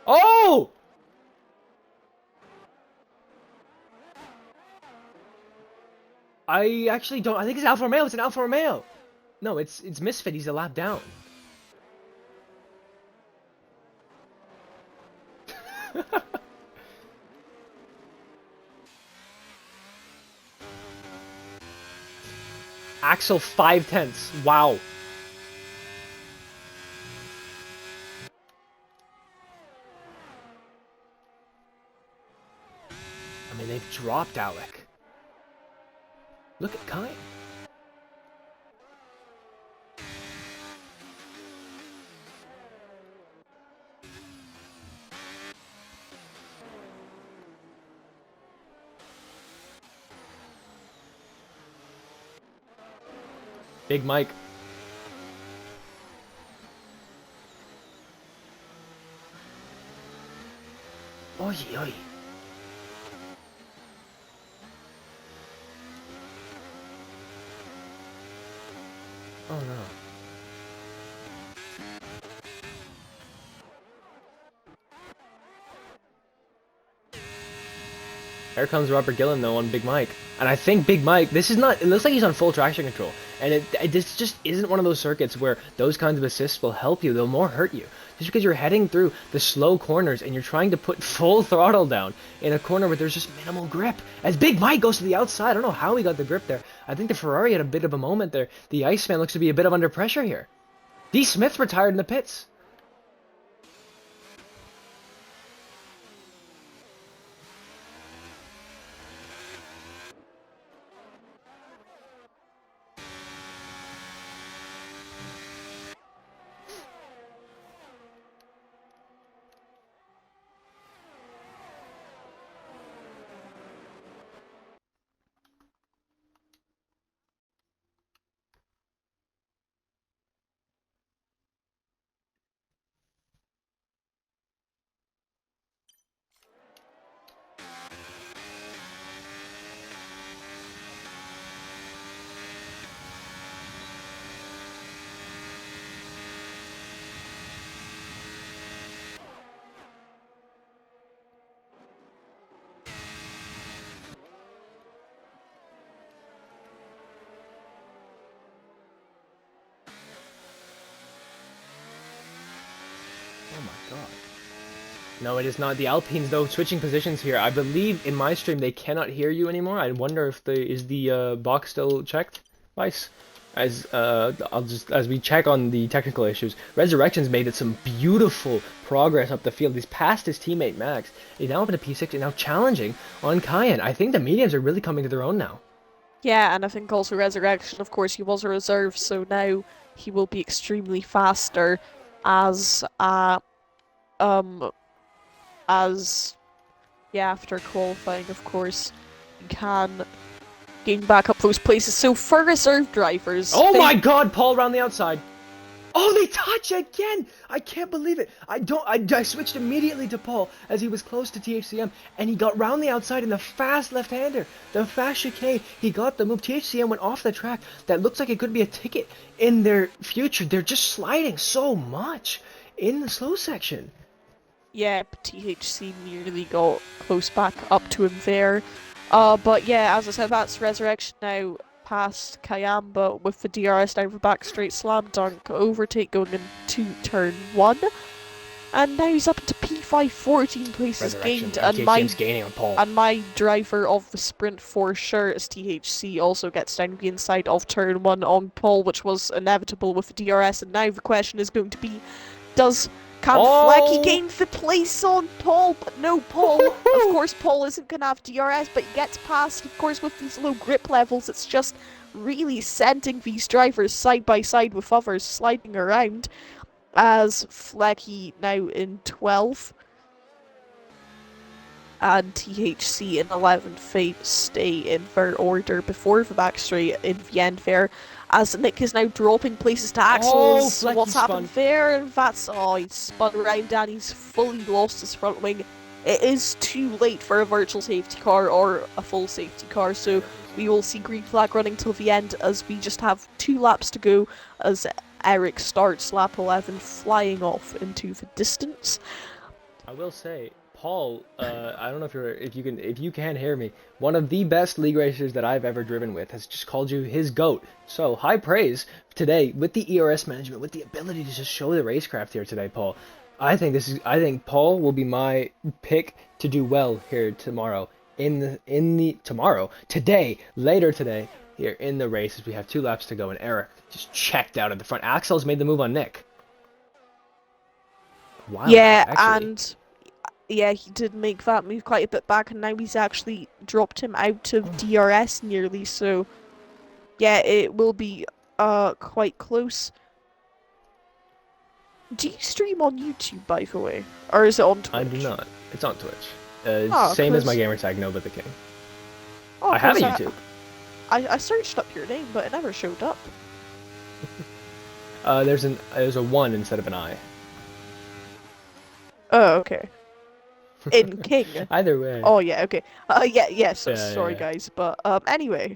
Oh! I actually don't. I think it's Alfa Romeo. It's an Alfa Romeo. No, it's Misfit. He's a lap down. Axel 5/10. Wow. I mean, they've dropped Alec. Look at Kai. Big Mike. Oi, oi. Oh no. Here comes Robert Gillen though on Big Mike. And I think Big Mike, this is not, it looks like he's on full traction control. And this just isn't one of those circuits where those kinds of assists will help you, they'll more hurt you. Just because you're heading through the slow corners and you're trying to put full throttle down in a corner where there's just minimal grip. As Big Mike goes to the outside, I don't know how he got the grip there. I think the Ferrari had a bit of a moment there. The Iceman looks to be a bit of under pressure here. D. Smith retired in the pits. Oh my god. No, it is not. The Alpines, though, switching positions here. I believe in my stream they cannot hear you anymore. I wonder if the box still checked? Nice. As we check on the technical issues, Resurrection's made it some beautiful progress up the field. He's passed his teammate Max. He's now up into P6 and now challenging on Cayenne. I think the mediums are really coming to their own now. Yeah, and I think also Resurrection, of course, he was a reserve, so now he will be extremely faster as um as yeah, after qualifying, of course, you can gain back up those places. So for reserve drivers, Oh my god, Paul around the outside. Oh, they touch again! I can't believe it. I switched immediately to Paul as he was close to THCM, and he got round the outside in the fast left-hander. The fast chicane, he got the move. THCM went off the track. That looks like it could be a ticket in their future. They're just sliding so much in the slow section. Yeah, THC nearly got close back up to him there. But yeah, as I said, that's Resurrection now past Kayamba with the DRS down for back straight slam dunk overtake going into turn one. And now he's up to P5, 14 places Resurrection. gained, THCM's gaining on Paul. and my driver of the sprint for sure as THC also gets down the inside of turn 1 on Paul, which was inevitable with the DRS, and now the question is going to be, can Flecky gain the place on Paul? But no, Paul, of course, Paul isn't going to have DRS, but he gets past, of course, with these low grip levels. It's just really sending these drivers side by side with others, sliding around, as Flecky now in 12th and THC in 11th. Fate stay in their order before the back straight in the end there, as Nick is now dropping places to Axel's. What's happened there? That's, he's spun around and he's fully lost his front wing. It is too late for a virtual safety car or a full safety car, so we will see green flag running till the end as we just have 2 laps to go as Eric starts lap 11 flying off into the distance. I will say, Paul, I don't know if you can hear me. One of the best league racers that I've ever driven with has just called you his GOAT. So high praise today with the ERS management, with the ability to just show the racecraft here today, Paul. I think Paul will be my pick to do well here tomorrow later today here in the race as we have 2 laps to go and Eric just checked out at the front. Axel's made the move on Nick. Wow. Yeah, actually. and yeah, he did make that move quite a bit back, and now he's actually dropped him out of DRS nearly, so yeah, it will be quite close. Do you stream on YouTube, by the way? Or is it on Twitch? I do not. It's on Twitch. Same as my gamertag, Nova the King. Oh, I have a YouTube. I searched up your name, but it never showed up. There's a 1 instead of an I. Oh, okay. In King. Either way. Oh yeah, okay. Yeah. So sorry, guys, but anyway.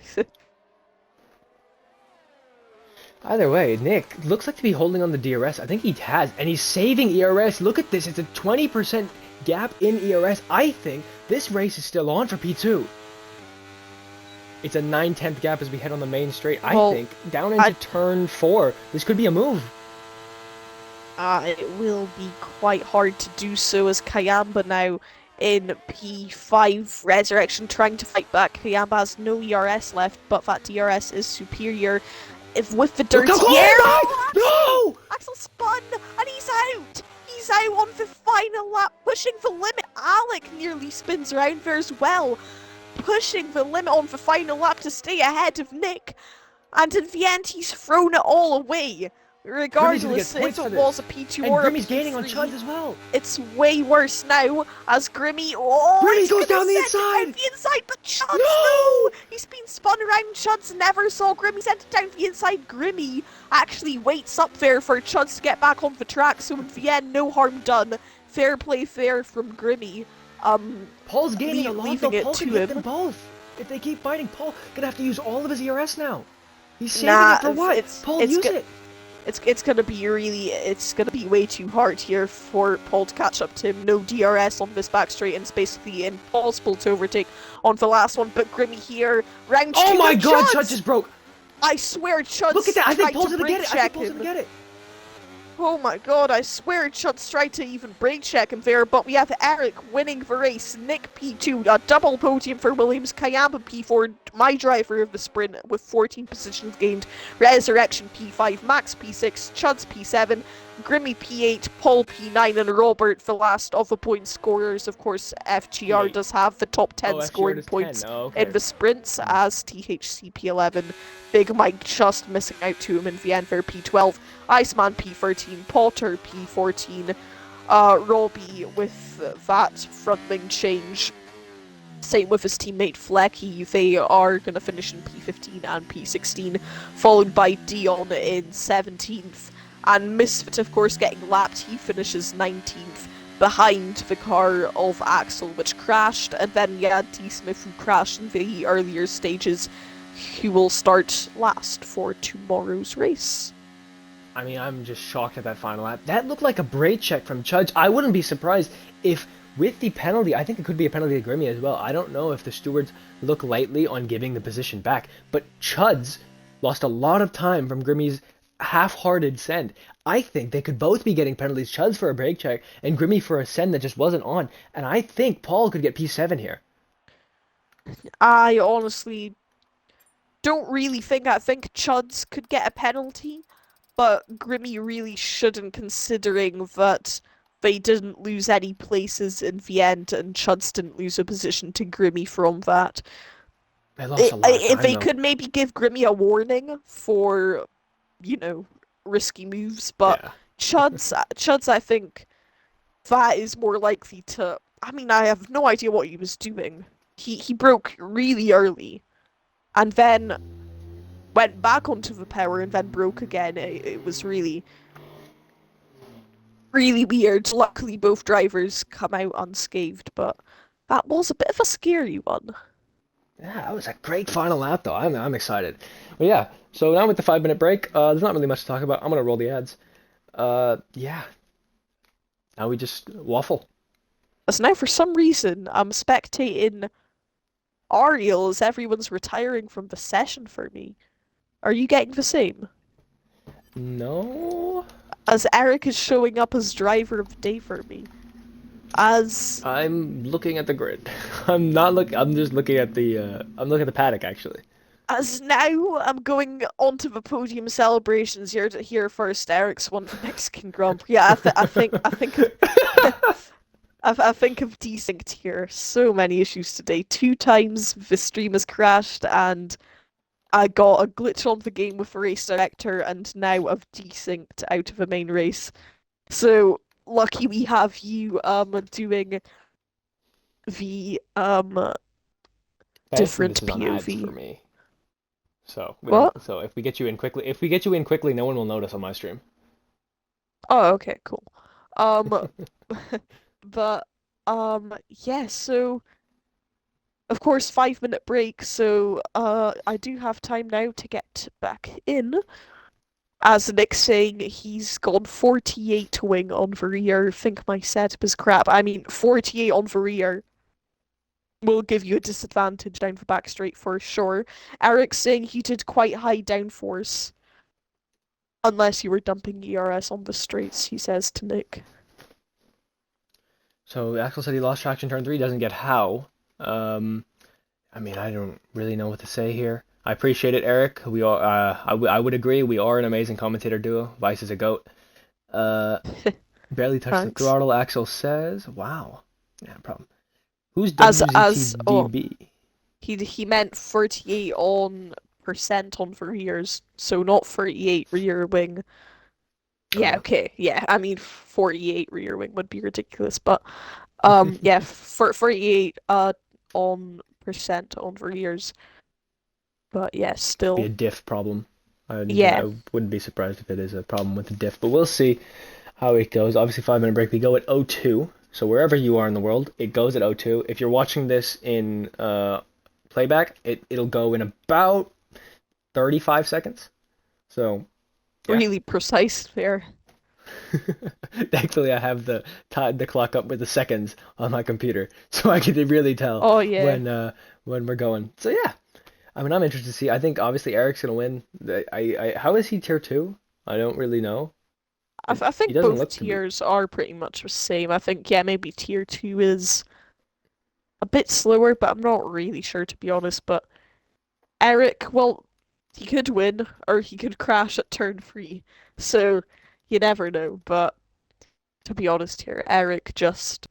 Either way, Nick looks like to be holding on the DRS. I think he has, and he's saving ERS. Look at this. It's a 20% gap in ERS. I think this race is still on for P2. It's a 9/10 gap as we head on the main straight. I think down into turn 4, this could be a move. It will be quite hard to do so as Kayamba now in P5. Resurrection trying to fight back. Kayamba has no ERS left, but that DRS is superior. If with the dirty air, no! Axel spun and he's out. He's out on the final lap, pushing the limit. Alec nearly spins around there as well, pushing the limit on the final lap to stay ahead of Nick. And in the end, he's thrown it all away. Regardless if it was a P2 or a P3, Grimmy's gaining on Chuds as well. It's way worse now as Grimmy. Grimmy goes down the inside. But Chuds, no! He's been spun around. Chuds never saw Grimmy sent it down the inside. Grimmy actually waits up there for Chuds to get back on the track. So in the end, no harm done. Fair play, fair from Grimmy. Paul's gaining a lot. Leaving it to him. Them both. If they keep fighting, Paul gonna have to use all of his ERS now. He's saving it for what? Paul, use it. It's gonna be way too hard here for Paul to catch up to him. No DRS on this back straight, and it's basically impossible to overtake on the last one. But Grimmy here, round 2. Oh my God, Chuds just broke. I swear, Chuds. Look at that! I think Paul's gonna get it. Oh my God, I swear Chuds tried to even brake check him there, but we have Eric winning the race, Nick P2, a double podium for Williams, Kayamba P4, my driver of the sprint with 14 positions gained, Resurrection P5, Max P6, Chuds P7, Grimmy P8, Paul P9, and Robert, the last of the point scorers. Of course, FGR does have the top 10 scoring points in the sprints as THC P11. Big Mike just missing out to him in the end for P12, Iceman P13, Potter P14, Robbie with that front wing change. Same with his teammate Flecky. They are going to finish in P15 and P16, followed by Dion in 17th. And Misfit, of course, getting lapped. He finishes 19th behind the car of Axel, which crashed. And then, yeah, D-Smith, who crashed in the earlier stages, who will start last for tomorrow's race. I mean, I'm just shocked at that final lap. That looked like a brake check from Chuds. I wouldn't be surprised if, with the penalty, I think it could be a penalty to Grimmy as well. I don't know if the stewards look lightly on giving the position back, but Chuds lost a lot of time from Grimmy's half-hearted send. I think they could both be getting penalties. Chuds for a brake check and Grimmy for a send that just wasn't on. And I think Paul could get P7 here. I honestly don't really think I think Chuds could get a penalty, but Grimmy really shouldn't, considering that they didn't lose any places in the end and Chuds didn't lose a position to Grimmy from that. They lost a lot of If time they though. could maybe give Grimmy a warning for, you know, risky moves, but Yeah. Chuds, I think that is more likely to. I mean, I have no idea what he was doing. He broke really early and then went back onto the power and then broke again. It was really, really weird. Luckily, both drivers come out unscathed, but that was a bit of a scary one. Yeah, that was a great final lap though. I'm excited. But yeah, so now with the 5 minute break, there's not really much to talk about. I'm gonna roll the ads. Yeah. Now we just waffle. So now, for some reason, I'm spectating Ariel as everyone's retiring from the session for me. Are you getting the same? No. As Eric is showing up as driver of the day for me. As I'm looking at the grid. I'm not look. I'm just looking at the. I'm looking at the paddock actually. as now I'm going onto the podium celebrations. You're to hear first. Eric's won the Mexican Grand Prix. Yeah, I think of I think of desynced here. So many issues today. Two times the stream has crashed, and I got a glitch on the game with the race director, and now I've desynced out of the main race. So lucky we have you doing the Thankfully, this different is on ads POV. for me. So we don't. What? So if we get you in quickly, if we get you in quickly, no one will notice on my stream. Oh, okay, cool. Um, but yeah. So of course, 5 minute break. So I do have time now to get back in. As Nick's saying, he's gone 48 wing on the rear. Think my setup is crap. I mean, 48 on the rear will give you a disadvantage down the back straight for sure. Eric's saying he did quite high downforce, unless you were dumping ERS on the straights, he says to Nick. So Axel said he lost traction turn three. Doesn't get how. Um, I mean, I don't really know what to say here. I appreciate it, Eric. We are. I would agree. We are an amazing commentator duo. Vice is a goat. Uh, barely touched the Thanks. throttle. Axel says, "Wow, yeah, no problem." Who's As oh, WZTDB? he meant 38 on percent on the rears, so not 38 rear wing. Oh Yeah, yeah. okay, yeah. I mean, 48 rear wing would be ridiculous, but yeah, for 48 on percent on the rears. But yeah, Could be a still, diff problem. yeah. I wouldn't be surprised if it is a problem with the diff, but we'll see how it goes. Obviously, 5 minute break. We go at 02. So wherever you are in the world, it goes at 02. If you're watching this in playback, it'll go in about 35 seconds. So yeah. Really precise there. Thankfully, I have the clock up with the seconds on my computer, so I can really tell Oh yeah. when we're going. So yeah, I mean, I'm interested to see. I think obviously Eric's gonna win. How is he tier two? I don't really know. I He think doesn't both look to be. tiers are pretty much the same. I think, yeah, maybe tier 2 is a bit slower, but I'm not really sure, to be honest. But Eric, well, he could win or he could crash at turn 3. So you never know. But to be honest here, Eric just,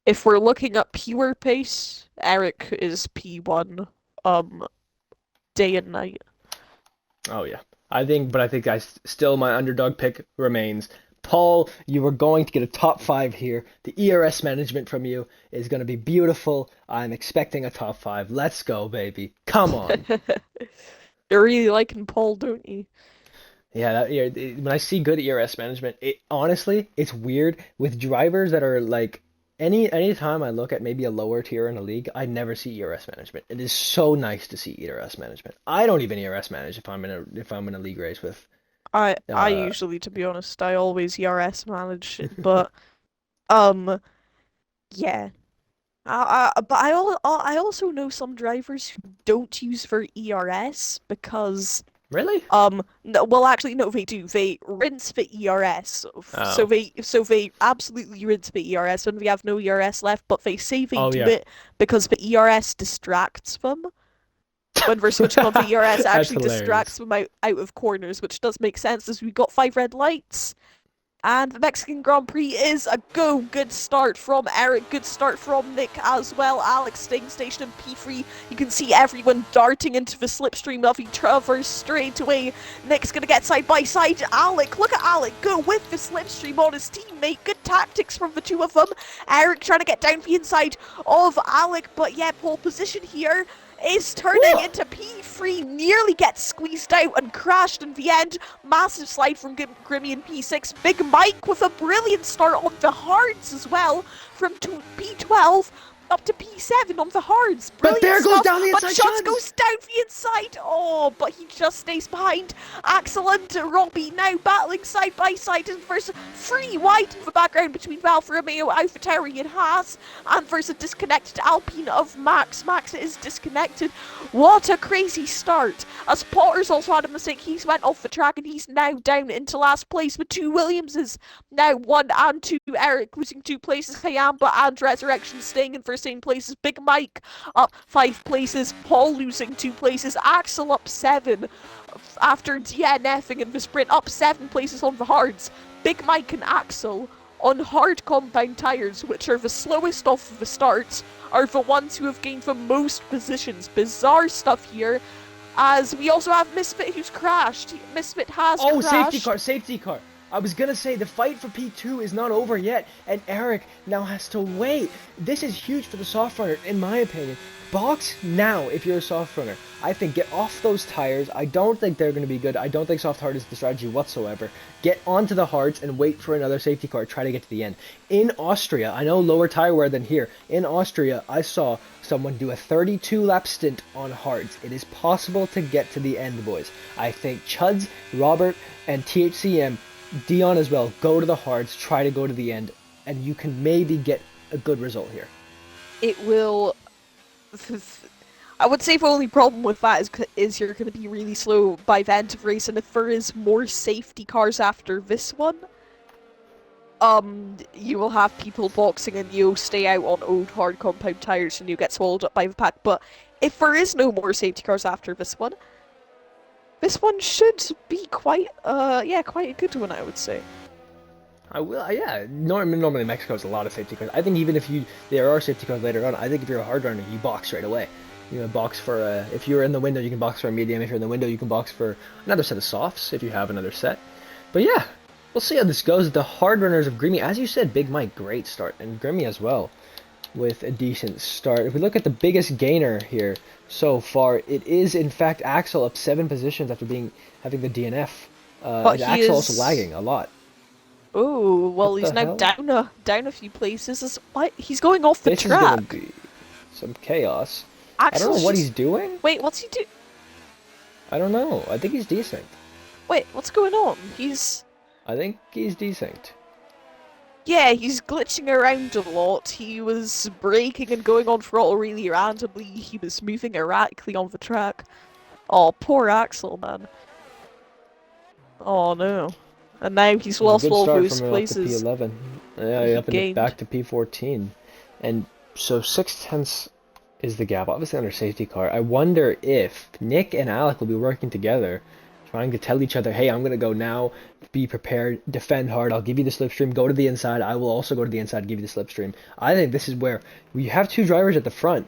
if we're looking at pure pace, Eric is P1 um day and night. Oh yeah, I think still my underdog pick remains. Paul, you are going to get a top five here. The ERS management from you is going to be beautiful. I'm expecting a top five. Let's go, baby. Come on. You're really liking Paul, don't you? Yeah, when I see good ERS management, it honestly, it's weird with drivers that are like any time I look at maybe a lower tier in a league, I never see ERS management. It is so nice to see ERS management. I don't even ERS manage if I'm in a league race with I uh usually, to be honest, I always ERS manage, but um yeah. But I also know some drivers who don't use their ERS because Really? No, well, actually, no, they do. They rinse the ERS, so Oh. they absolutely rinse the ERS when we have no ERS left. But they say they Oh do yeah. it because the ERS distracts them. When we're switching on the ERS, it That's actually hilarious. distracts them out of corners, which does make sense as we've got 5 red lights. And the Mexican Grand Prix is a go. Good start from Eric. Good start from Nick as well. Alex staying stationed in P3. You can see everyone darting into the slipstream of each other straight away. Nick's going to get side by side. Alec, look at Alec go with the slipstream on his teammate. Good tactics from the two of them. Eric trying to get down the inside of Alec. But yeah, pole position here is turning Whoa! into P3. Nearly gets squeezed out and crashed in the end. Massive slide from Grimmy in P6. Big Mike with a brilliant start on the hards as well. From P12 up to P7 on the hards. But Brilliant there goes stuff. down the But inside Shots Chuds! goes down the inside. Oh, but he just stays behind. Axel and Robbie now battling side by side. And there's 3 wide in the background between Alfa Romeo, AlphaTauri and Haas. And there's a disconnected Alpine of Max. Max is disconnected. What a crazy start. As Potter's also had a mistake. He's went off the track and he's now down into last place with 2 Williamses. Now 1 and 2. Eric losing 2 places. Kayamba and Resurrection staying in first 8 places. Big Mike up 5 places. Paul losing 2 places. Axel up 7 after DNFing in the sprint. Up 7 places on the hards. Big Mike and Axel on hard compound tyres, which are the slowest off of the starts, are the ones who have gained the most positions. Bizarre stuff here. As we also have Misfit who's crashed. Misfit has Oh, safety crashed. car, safety car. I was gonna say the fight for P2 is not over yet, and Eric now has to wait. This is huge for the soft runner, in my opinion. Box now if you're a soft runner. I think get off those tires. I don't think they're gonna be good. I don't think soft hard is the strategy whatsoever. Get onto the hards and wait for another safety car. Try to get to the end. In Austria, I know lower tire wear than here. In Austria, I saw someone do a 32 lap stint on hards. It is possible to get to the end, boys. I think Chuds, Robert, and THCM, Dion as well, go to the hards, try to go to the end, and you can maybe get a good result here. It will. I would say the only problem with that is you're going to be really slow by the end of the race, and if there is more safety cars after this one, you will have people boxing and you'll stay out on old hard compound tires and you get swallowed up by the pack. But if there is no more safety cars after this one should be quite, yeah, quite a good one, I would say. I will, yeah. Normally Mexico has a lot of safety cars. I think even if there are safety cars later on. I think if you're a hard runner, you box right away. You know, box for if you're in the window, you can box for a medium. If you're in the window, you can box for another set of softs if you have another set. But yeah, we'll see how this goes. The hard runners of Grimmy, as you said, Big Mike, great start, and Grimmy as well with a decent start. If we look at the biggest gainer here so far, it is in fact Axel up 7 positions after having the DNF. But And he Axel also is. lagging a lot. Oh, well, What he's the now hell? down a few places. What? He's going off the This is gonna track. be some chaos. I don't know Axel's what he's just. doing. Wait, what's he do? I don't know. I think he's decent. Wait, what's going on? He's. I think he's decent. Yeah, he's glitching around a lot. He was braking and going on throttle really randomly. He was moving erratically on the track. Oh, poor Axel, man. Oh no. And now he's It was a lost good all start those from him up to places P11. Yeah, that he up and gained. back to P14. And so 6 tenths is the gap, obviously under safety car. I wonder if Nick and Alec will be working together, trying to tell each other, hey, I'm going to go now, be prepared, defend hard, I'll give you the slipstream, go to the inside, I will also go to the inside, give you the slipstream. I think this is where we have 2 drivers at the front,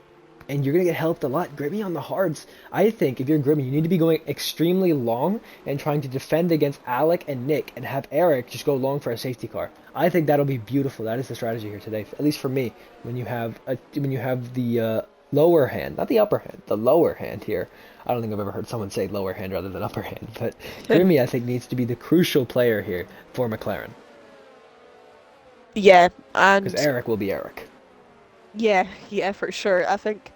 and you're going to get helped a lot. Grimmy on the hards. I think if you're Grimmy, you need to be going extremely long and trying to defend against Alec and Nick and have Eric just go long for a safety car. I think that'll be beautiful. That is the strategy here today, at least for me. When you have the lower hand, not the upper hand, the lower hand here. I don't think I've ever heard someone say lower hand rather than upper hand, but Grimmy I think needs to be the crucial player here for McLaren Yeah, because and Eric will be Eric. yeah, for sure. I think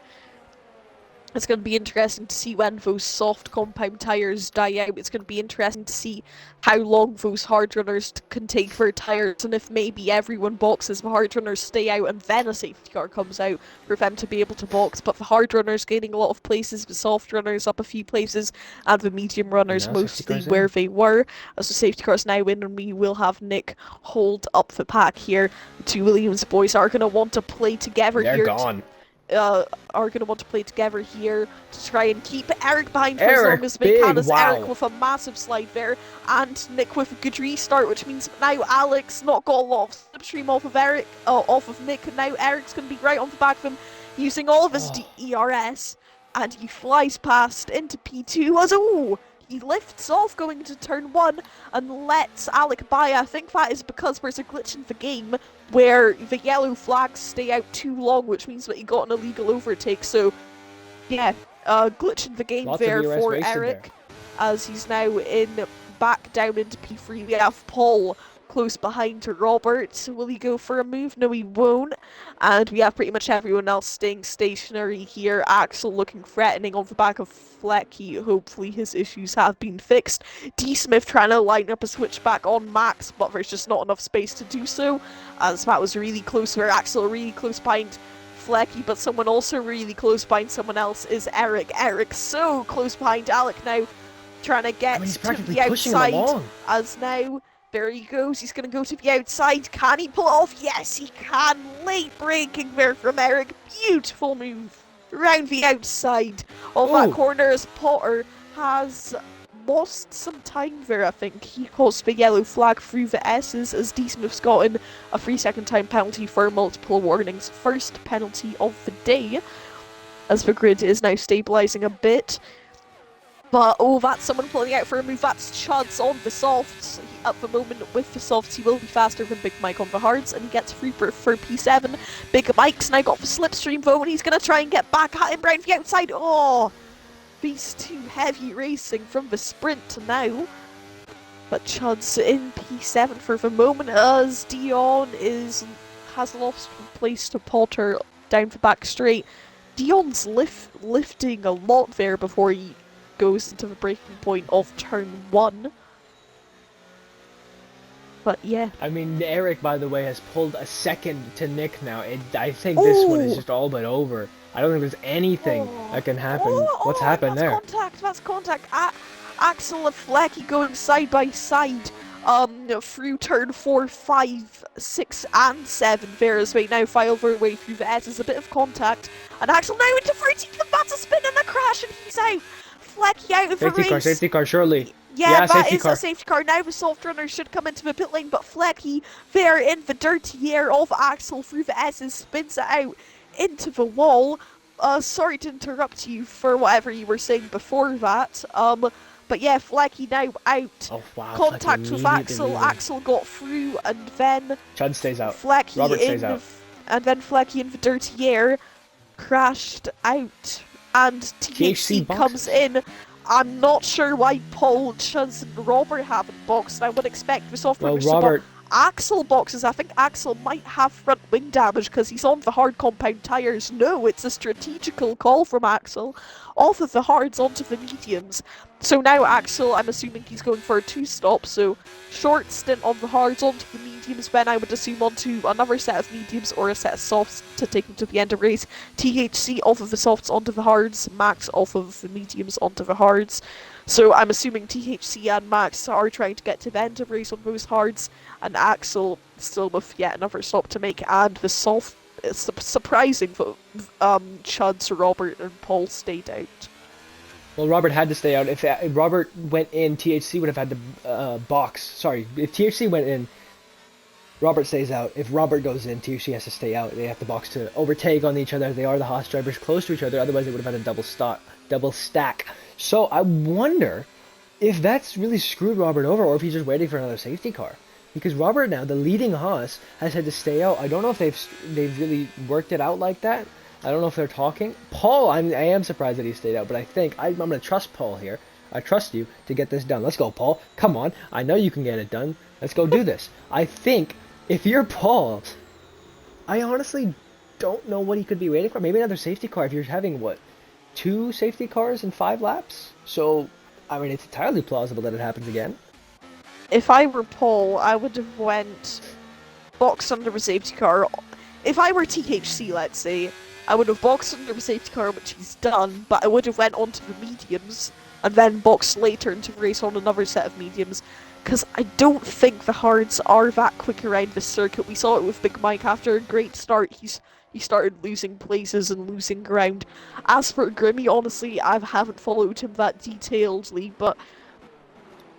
It's going to be interesting to see when those soft compound tires die out. It's going to be interesting to see how long those hard runners can take their tires, and if maybe everyone boxes, the hard runners stay out, and then a safety car comes out for them to be able to box. But the hard runners gaining a lot of places, the soft runners up a few places, and the medium And runners now safety mostly car's where in. they were. As the safety cars now in, and we will have Nick hold up the pack here. The two Williams boys are going to want to play together They're here. gone. Are going to want to play together here to try and keep Eric behind for as long Eric, as they can, as Eric wow. with a massive slide there, and Nick with a good restart, which means now Alex not got a lot of slipstream off of Eric, off of Nick, and now Eric's going to be right on the back of him, using all of his Oh, ERS, and he flies past into P2 as he lifts off going into turn 1 and lets Alec by. I think that is because there's a glitch in the game where the yellow flags stay out too long, which means that he got an illegal overtake. So, yeah, glitch in the game lots there of ERS for wasted there. Eric, as he's now back down into P3. We have Paul close behind to Robert. Will he go for a move? No, he won't. And we have pretty much everyone else staying stationary here. Axel looking threatening on the back of Flecky. Hopefully his issues have been fixed. D. Smith trying to line up a switchback on Max, but there's just not enough space to do so, as that was really close where Axel really close behind Flecky, but someone also really close behind someone else is Eric. Eric so close behind Alec now, trying to get He's to practically the pushing him outside, along. as now there he goes. He's going to go to the outside. Can he pull it off? Yes, he can. Late braking there from Eric. Beautiful move around the outside of that corner, as Potter has lost some time there. I think he caused the yellow flag through the S's, as D. Smith's gotten a 3-second time penalty for multiple warnings. First penalty of the day, as the grid is now stabilising a bit. But, that's someone pulling out for a move. That's Chuds on the softs. At the moment, with the softs, he will be faster than Big Mike on the hards, and he gets free for P7. Big Mike's now got the slipstream though, and he's going to try and get back at him round the outside. These two heavy racing from the sprint now. But Chuds in P7 for the moment, as Dion has lost place to Potter down the back straight. Dion's lifting a lot there before he goes into the breaking point of turn 1. But yeah. I mean, Eric, by the way, has pulled a second to Nick now. I think this one is just all but over. I don't think there's anything that can happen. What's happened there? That's contact. Axel and Flecky going side by side through turn 4, 5, 6 and 7 there, as they now file their way through the S's. A bit of contact, and Axel now into 13th, and that's a spin and a crash, and he's out. Flecky out of the race. Safety car, surely. Yeah, that is a safety car. Now the soft runner should come into the pit lane, but Flecky there in the dirty air of Axel through the S's spins it out into the wall. Sorry to interrupt you for whatever you were saying before that. But yeah, Flecky now out. Oh wow! Contact with Axel. Axel got through, and then Chud stays out. Flecky Robert stays out. And then Flecky in the dirty air crashed out, and THC comes in. I'm not sure why Paul, Chuz, and Robert haven't boxed. I would expect the software Robert. Axel boxes. I think Axel might have front wing damage because he's on the hard compound tires. No, it's a strategical call from Axel. Off of the hards onto the mediums. So now Axel, I'm assuming he's going for a 2-stop. So short stint on the hards onto the mediums, then I would assume onto another set of mediums or a set of softs to take him to the end of race. THC off of the softs onto the hards. Max off of the mediums onto the hards. So I'm assuming THC and Max are trying to get to the end of race on those hards, and Axel still with yet another stop to make, and the soft. It's surprising that Chuds, Robert, and Paul stayed out. Well, Robert had to stay out. If Robert went in, THC would have had to box. Sorry, if THC went in, Robert stays out. If Robert goes in, THC has to stay out. They have to box to overtake on each other. They are the Haas drivers close to each other. Otherwise, they would have had a double stack. So I wonder if that's really screwed Robert over, or if he's just waiting for another safety car. Because Robert now, the leading Haas, has had to stay out. I don't know if they've really worked it out like that. I don't know if they're talking. Paul, I am surprised that he stayed out, but I think I'm going to trust Paul here. I trust you to get this done. Let's go, Paul. Come on. I know you can get it done. Let's go do this. I think if you're Paul, I honestly don't know what he could be waiting for. Maybe another safety car if you're having, two safety cars in 5 laps. So, I mean, it's entirely plausible that it happens again. If I were Paul, I would have went boxed under a safety car. If I were THC, let's say, I would have boxed under a safety car, which he's done, but I would have went onto the mediums and then boxed later into race on another set of mediums. Because I don't think the hards are that quick around the circuit. We saw it with Big Mike after a great start. He started losing places and losing ground. As for Grimmy, honestly, I haven't followed him that detailedly, but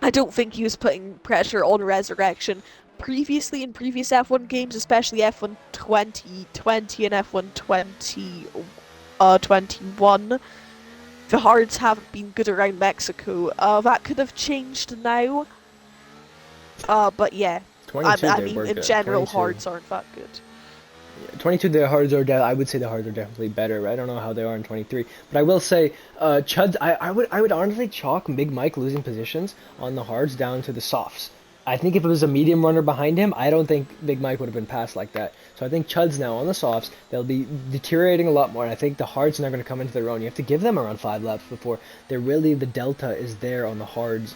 I don't think he was putting pressure on Resurrection. Previously, in previous F1 games, especially F1 2020 and F1 21, the hards haven't been good around Mexico. That could have changed now. But yeah, 22, I they mean, were in good. general, 22. hards aren't that good. 22, the hards are. I would say the hards are definitely better. I don't know how they are in 23, but I will say, Chud. I would honestly chalk Big Mike losing positions on the hards down to the softs. I think if it was a medium runner behind him, I don't think Big Mike would have been passed like that. So I think Chud's now on the softs. They'll be deteriorating a lot more, and I think the hards are now going to come into their own. You have to give them around 5 laps before they're really the delta is there on the hards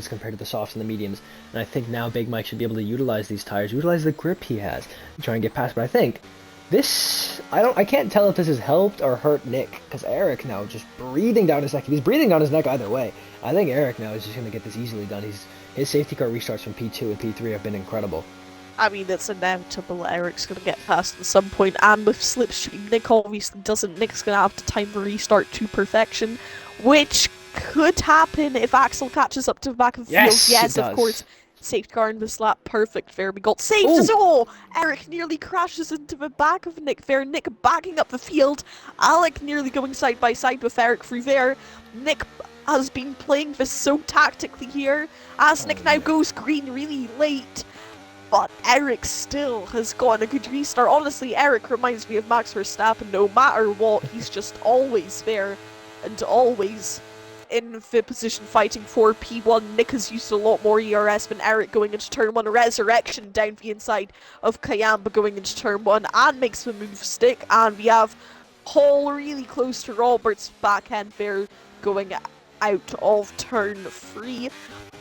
compared to the softs and the mediums. And I think now Big Mike should be able to utilize these tires, utilize the grip he has, and try and get past. But I think this, I can't tell if this has helped or hurt Nick, because Eric now just breathing down his neck. He's breathing down his neck either way. I think Eric now is just going to get this easily done. His safety car restarts from P2 and P3 have been incredible. I mean, it's inevitable Eric's going to get past at some point, and with Slipstream, Nick obviously doesn't. Nick's going to have to time the restart to perfection, which could happen if Axel catches up to the back of the field. Yes, it Yes, of does. course. Safety car in this lap, perfect there. We got saved as Oh, all. Eric nearly crashes into the back of Nick there. Nick backing up the field. Alec nearly going side by side with Eric through there. Nick has been playing this so tactically here. As oh Nick now man. goes green really late. But Eric still has gotten a good restart. Honestly, Eric reminds me of Max Verstappen. No matter what, he's just always there and always in the position fighting for P1. Nick has used a lot more ERS than Eric going into turn 1. Resurrection down the inside of Kayamba going into turn 1 and makes the move stick. And we have Paul really close to Robert's backhand there going out of turn 3.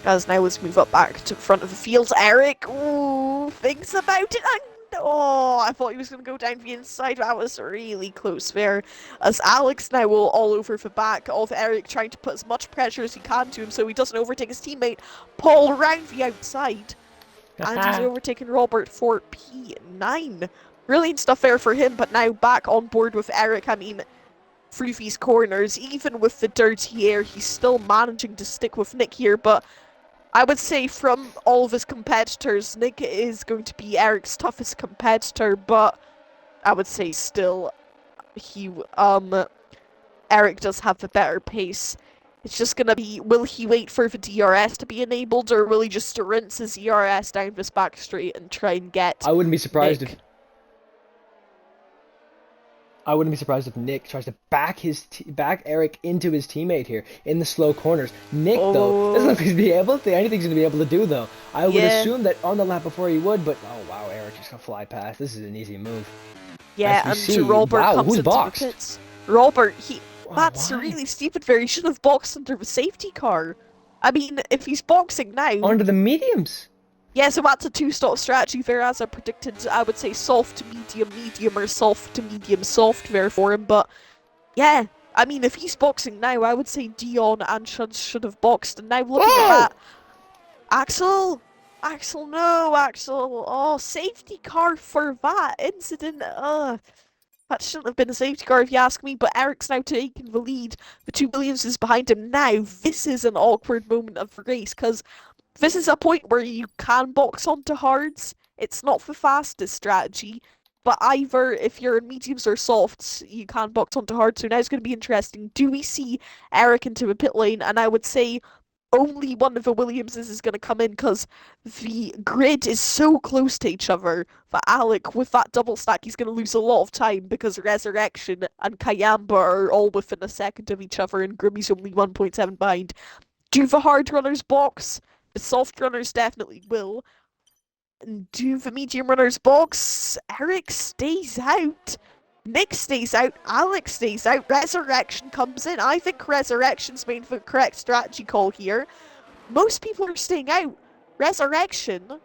As now let's move up back to the front of the field. Eric, ooh, thinks about it. Oh, I thought he was going to go down the inside. That was really close there. As Alex now will all over the back of Eric, trying to put as much pressure as he can to him so he doesn't overtake his teammate. Paul around the outside. And he's overtaken Robert for P9. Brilliant stuff there for him, but now back on board with Eric. I mean, through these corners, even with the dirty air, he's still managing to stick with Nick here, but I would say from all of his competitors, Nick is going to be Eric's toughest competitor, but I would say still he Eric does have the better pace. It's just gonna be, will he wait for the DRS to be enabled, or will he just rinse his ERS down this back straight and try and get I wouldn't be surprised if Nick? I wouldn't be surprised if Nick tries to back Eric into his teammate here in the slow corners. Nick though doesn't look Oh, to be able to anything he's gonna be able to do though. I would yeah, assume that on the lap before he would, but oh wow, Eric just gonna fly past. This is an easy move. As yeah, we and see, Robert wow, comes who's into the boxed? pits. Robert, Wow, that's why? really stupid there. He should have boxed under the safety car. I mean, if he's boxing now, Onto the mediums. yeah, so that's a two-stop strategy there, as I predicted. I would say soft to medium, medium, or soft to medium, soft there for him. But yeah, I mean, if he's boxing now, I would say Dion and should have boxed. And now looking at Oh! that, Axel, Axel, no, Axel. Oh, safety car for that incident. That shouldn't have been a safety car if you ask me, but Eric's now taking the lead. The 2 Williams is behind him now. This is an awkward moment of the race, because this is a point where you can box onto hards. It's not the fastest strategy, but either if you're in mediums or softs, you can box onto hards. So now it's going to be interesting. Do we see Eric into a pit lane? And I would say only one of the Williamses is going to come in, because the grid is so close to each other that Alec, with that double stack, he's going to lose a lot of time, because Resurrection and Kayamba are all within a second of each other, and Grimmy's only 1.7 behind. Do the hard runners box? The soft runners definitely will. And do the medium runners box? Eric stays out. Nick stays out, Alex stays out, Resurrection comes in. I think Resurrection's made the correct strategy call here. Most people are staying out. Resurrection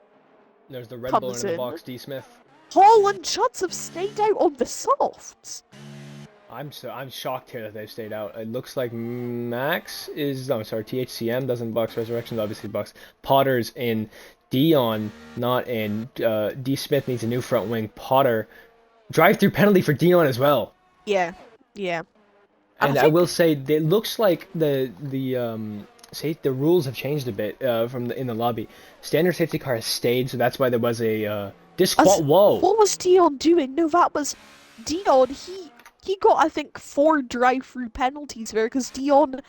There's the Red Bull comes in the in. box, D Smith. Paul and Chuds have stayed out on the softs. I'm shocked here that they've stayed out. It looks like Max is THCM doesn't box, Resurrection's obviously box. Potter's in, Dion not in. D Smith needs a new front wing. Potter drive-through penalty for Dion as well. Yeah, yeah. And I will say it looks like the rules have changed a bit in the lobby. Standard safety car has stayed, so that's why there was a Whoa! What was Dion doing? No, that was Dion. He got, I think, 4 drive-through penalties there because Dion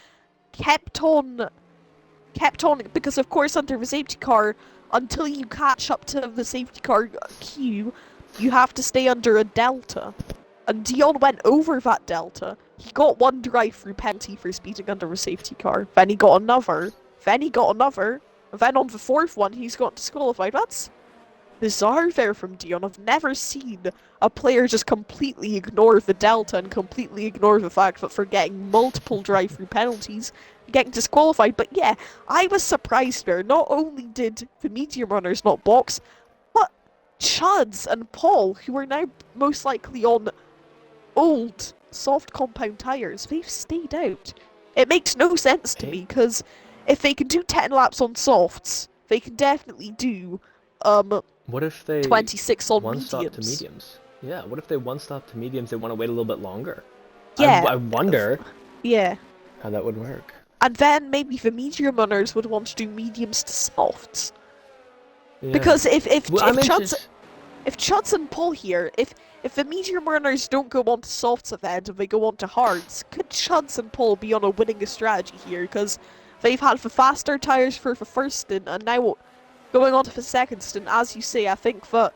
kept on because of course under the safety car, until you catch up to the safety car queue, you have to stay under a delta. And Dion went over that delta. He got 1 drive-through penalty for speeding under a safety car. Then he got another. Then he got another. And then on the 4th one, he's got disqualified. That's bizarre there from Dion. I've never seen a player just completely ignore the delta and completely ignore the fact that for getting multiple drive-through penalties, getting disqualified. But yeah, I was surprised there. Not only did the medium runners not box, but Chuds and Paul, who are now most likely on old soft compound tires, they've stayed out. It makes no sense to me, because if they can do 10 laps on softs, they can definitely do what if they 26 on one mediums. stop to mediums? Yeah, what if they one stop to mediums? They want to wait a little bit longer. Yeah, I wonder. Yeah, how that would work. And then maybe the medium runners would want to do mediums to softs. Yeah. Because if Chuds and Paul here, if the medium runners don't go on to softs at the end and they go on to hards, could Chuds and Paul be on a winning strategy here? Because they've had the faster tires for the first stint, and now going on to the second stint, as you say, I think that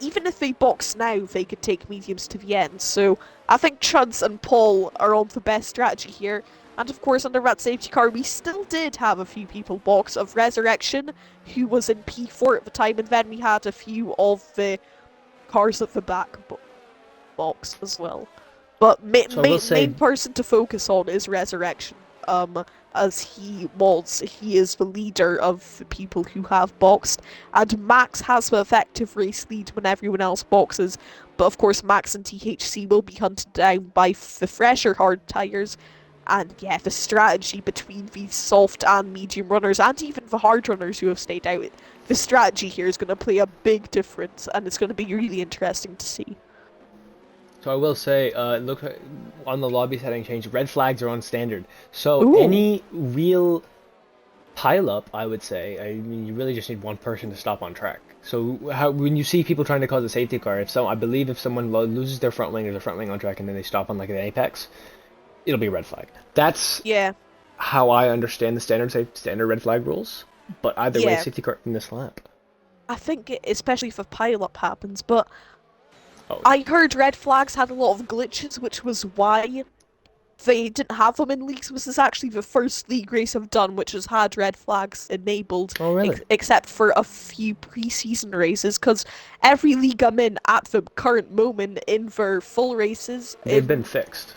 even if they box now, they could take mediums to the end. So I think Chuds and Paul are on the best strategy here. And of course, under that safety car, we still did have a few people box of Resurrection, who was in P4 at the time, and then we had a few of the cars at the back box as well. But main person to focus on is Resurrection, as he is the leader of the people who have boxed, and Max has the effective race lead when everyone else boxes, but of course Max and THC will be hunted down by the fresher hard tires. And yeah, the strategy between these soft and medium runners, and even the hard runners who have stayed out, the strategy here is going to play a big difference, and it's going to be really interesting to see. So I will say, look on the lobby setting change, red flags are on standard. So Ooh. Any real pile-up, I would say, I mean, you really just need one person to stop on track. So when you see people trying to cause a safety car, I believe if someone loses their front wing or their front wing on track and then they stop on like an apex, it'll be a red flag. That's how I understand the standard red flag rules. But either way, safety car in this lap. I think especially if a pile-up happens, but I heard red flags had a lot of glitches, which was why they didn't have them in leagues. This is actually the first league race I've done which has had red flags enabled, except for a few pre-season races, because every league I'm in at the current moment in their full races... They've been fixed.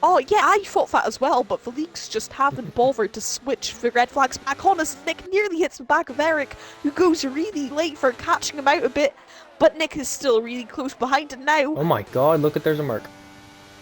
Oh yeah, I thought that as well, but the leagues just haven't bothered to switch the red flags back on, as Nick nearly hits the back of Eric, who goes really late for catching him out a bit, but Nick is still really close behind him now. Oh my god, look at there's a mark.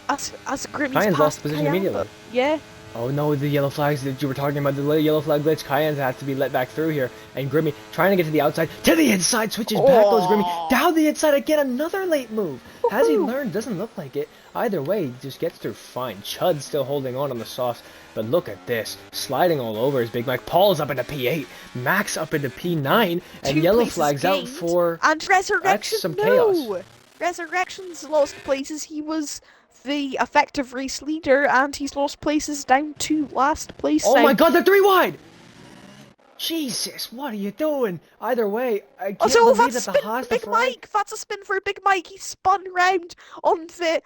As Grimmy's Cayenne's lost position immediately. Yeah. Oh no, the yellow flags that you were talking about, the yellow flag glitch, Cayenne's had to be let back through here, and Grimmy trying to get to the outside, to the inside, switches back, goes Grimmy, down the inside again, another late move. Has he learned? Doesn't look like it. Either way, he just gets through fine. Chud's still holding on the sauce, but look at this, sliding all over his Big Mike. Paul's up into P8, Max up into P9, and yellow flags gained, out for and Resurrection. some chaos. Resurrection's lost places. He was the effective race leader, and he's lost places down to last place. Oh my god, they're 3 wide! Jesus, what are you doing? Either way, I can't believe that the Haas Big Mike! That's a spin for Big Mike. He spun round on the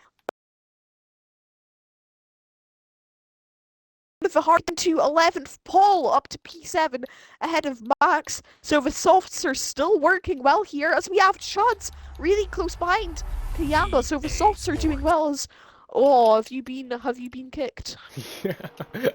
hard to 11th. Paul up to P7 ahead of Max. So the softs are still working well here, as we have Chuds really close behind. Kayamba, so the softs are doing well as oh, have you been kicked? Yeah,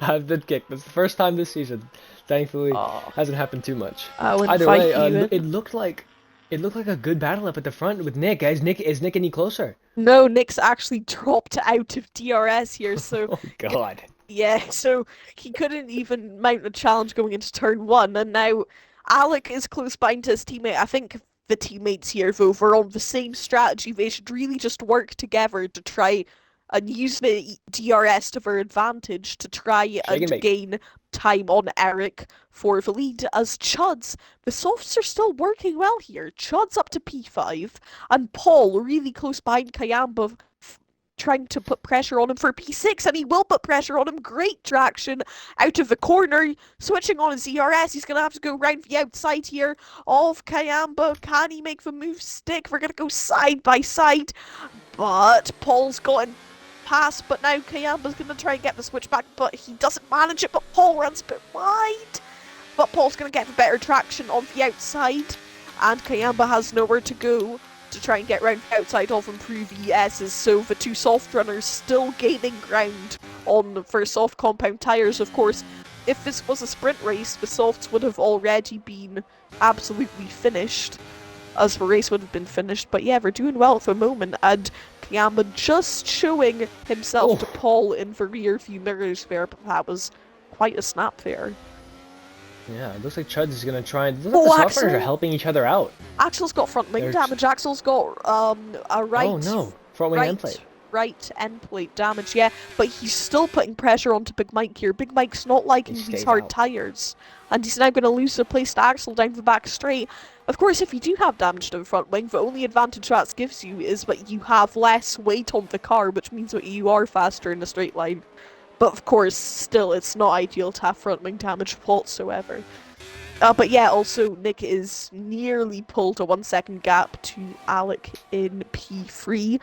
I've been kicked. That's the first time this season. Thankfully, Oh, hasn't happened too much. I wouldn't Either way, fight you it in. looked like a good battle up at the front with Nick. Is Nick any closer? No, Nick's actually dropped out of DRS here, so Oh God. yeah, so he couldn't even mount a challenge going into turn one, and now Alec is close behind his teammate. I think the teammates here, though, were on the same strategy. They should really just work together to try and use the DRS to their advantage to try Shake and and bake. gain time on Eric for the lead. As Chuds, the softs are still working well here. Chuds up to P5, and Paul really close behind Kayamba trying to put pressure on him for P6, and he will put pressure on him. Great traction out of the corner, switching on his ERS. He's going to have to go round the outside here of Kayamba. Can he make the move stick? We're going to go side by side, but Paul's gotten past, but now Kayamba's going to try and get the switch back, but he doesn't manage it, but Paul runs a bit wide. But Paul's going to get the better traction on the outside, and Kayamba has nowhere to go to try and get round the outside of improve ESs, so the two soft runners still gaining ground on for soft compound tyres. Of course, if this was a sprint race, the softs would have already been absolutely finished, as the race would have been finished. But yeah, they're doing well at the moment, and Kayamba just showing himself to Oh, Paul in the rear view mirrors there, but that was quite a snap there. yeah. It looks like Chuds is gonna try and look like the Oh, soft runners are Axel! helping each other out. Axel's got front wing They're damage. Axel's got a oh no, front wing end plate. right end plate damage, yeah, but he's still putting pressure onto Big Mike here. Big Mike's not He liking these stayed hard out. tires, and he's now going to lose the place to Axel down the back straight. Of course, if you do have damage to the front wing, the only advantage that gives you is that you have less weight on the car, which means that you are faster in a straight line. But of course, still, it's not ideal to have front wing damage whatsoever. But yeah, also Nick is nearly pulled a 1 second gap to Alec in P3.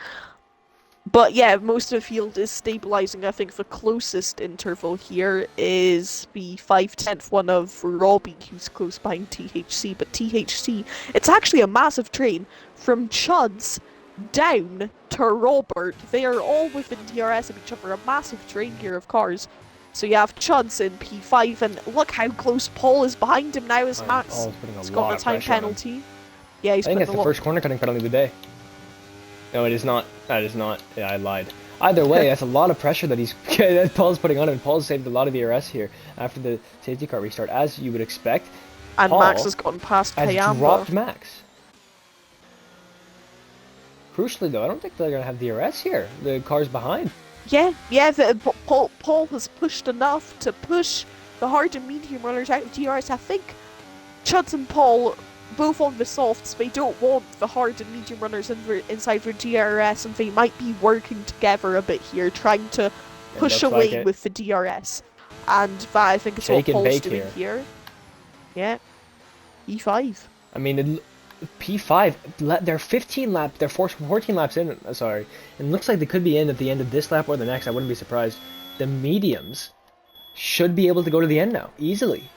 But yeah, most of the field is stabilizing. I think the closest interval here is the 5/10 one of Robbie, who's close behind THC. But THC, it's actually a massive train from Chuds down to Robert. They are all within DRS of each other, a massive train here of cars. So you have Chuds in P5, and look how close Paul is behind him now as Max Paul's putting a has lot gotten a of time pressure on him. penalty. Yeah, he's I think putting that's a the lot. first corner cutting penalty of the day. No, it is not. That is not. Yeah, I lied. Either way, that's a lot of pressure that that Paul's putting on him. Paul's saved a lot of ERS here after the safety car restart, as you would expect. And Max Paul has gotten past has Kayamba. dropped Max. Crucially, though, I don't think they're gonna have DRS here. The car's behind. Yeah, Paul has pushed enough to push the hard and medium runners out of DRS. I think Chuds and Paul, both on the softs, they don't want the hard and medium runners inside their DRS, and they might be working together a bit here, trying to It push looks like away it. with the DRS. And that, I think, is what Shake and Paul's bake doing here. Yeah, E5. I mean, P5, they're 15 laps, they're 14 laps in, sorry. And it looks like they could be in at the end of this lap or the next, I wouldn't be surprised. The mediums should be able to go to the end now, easily.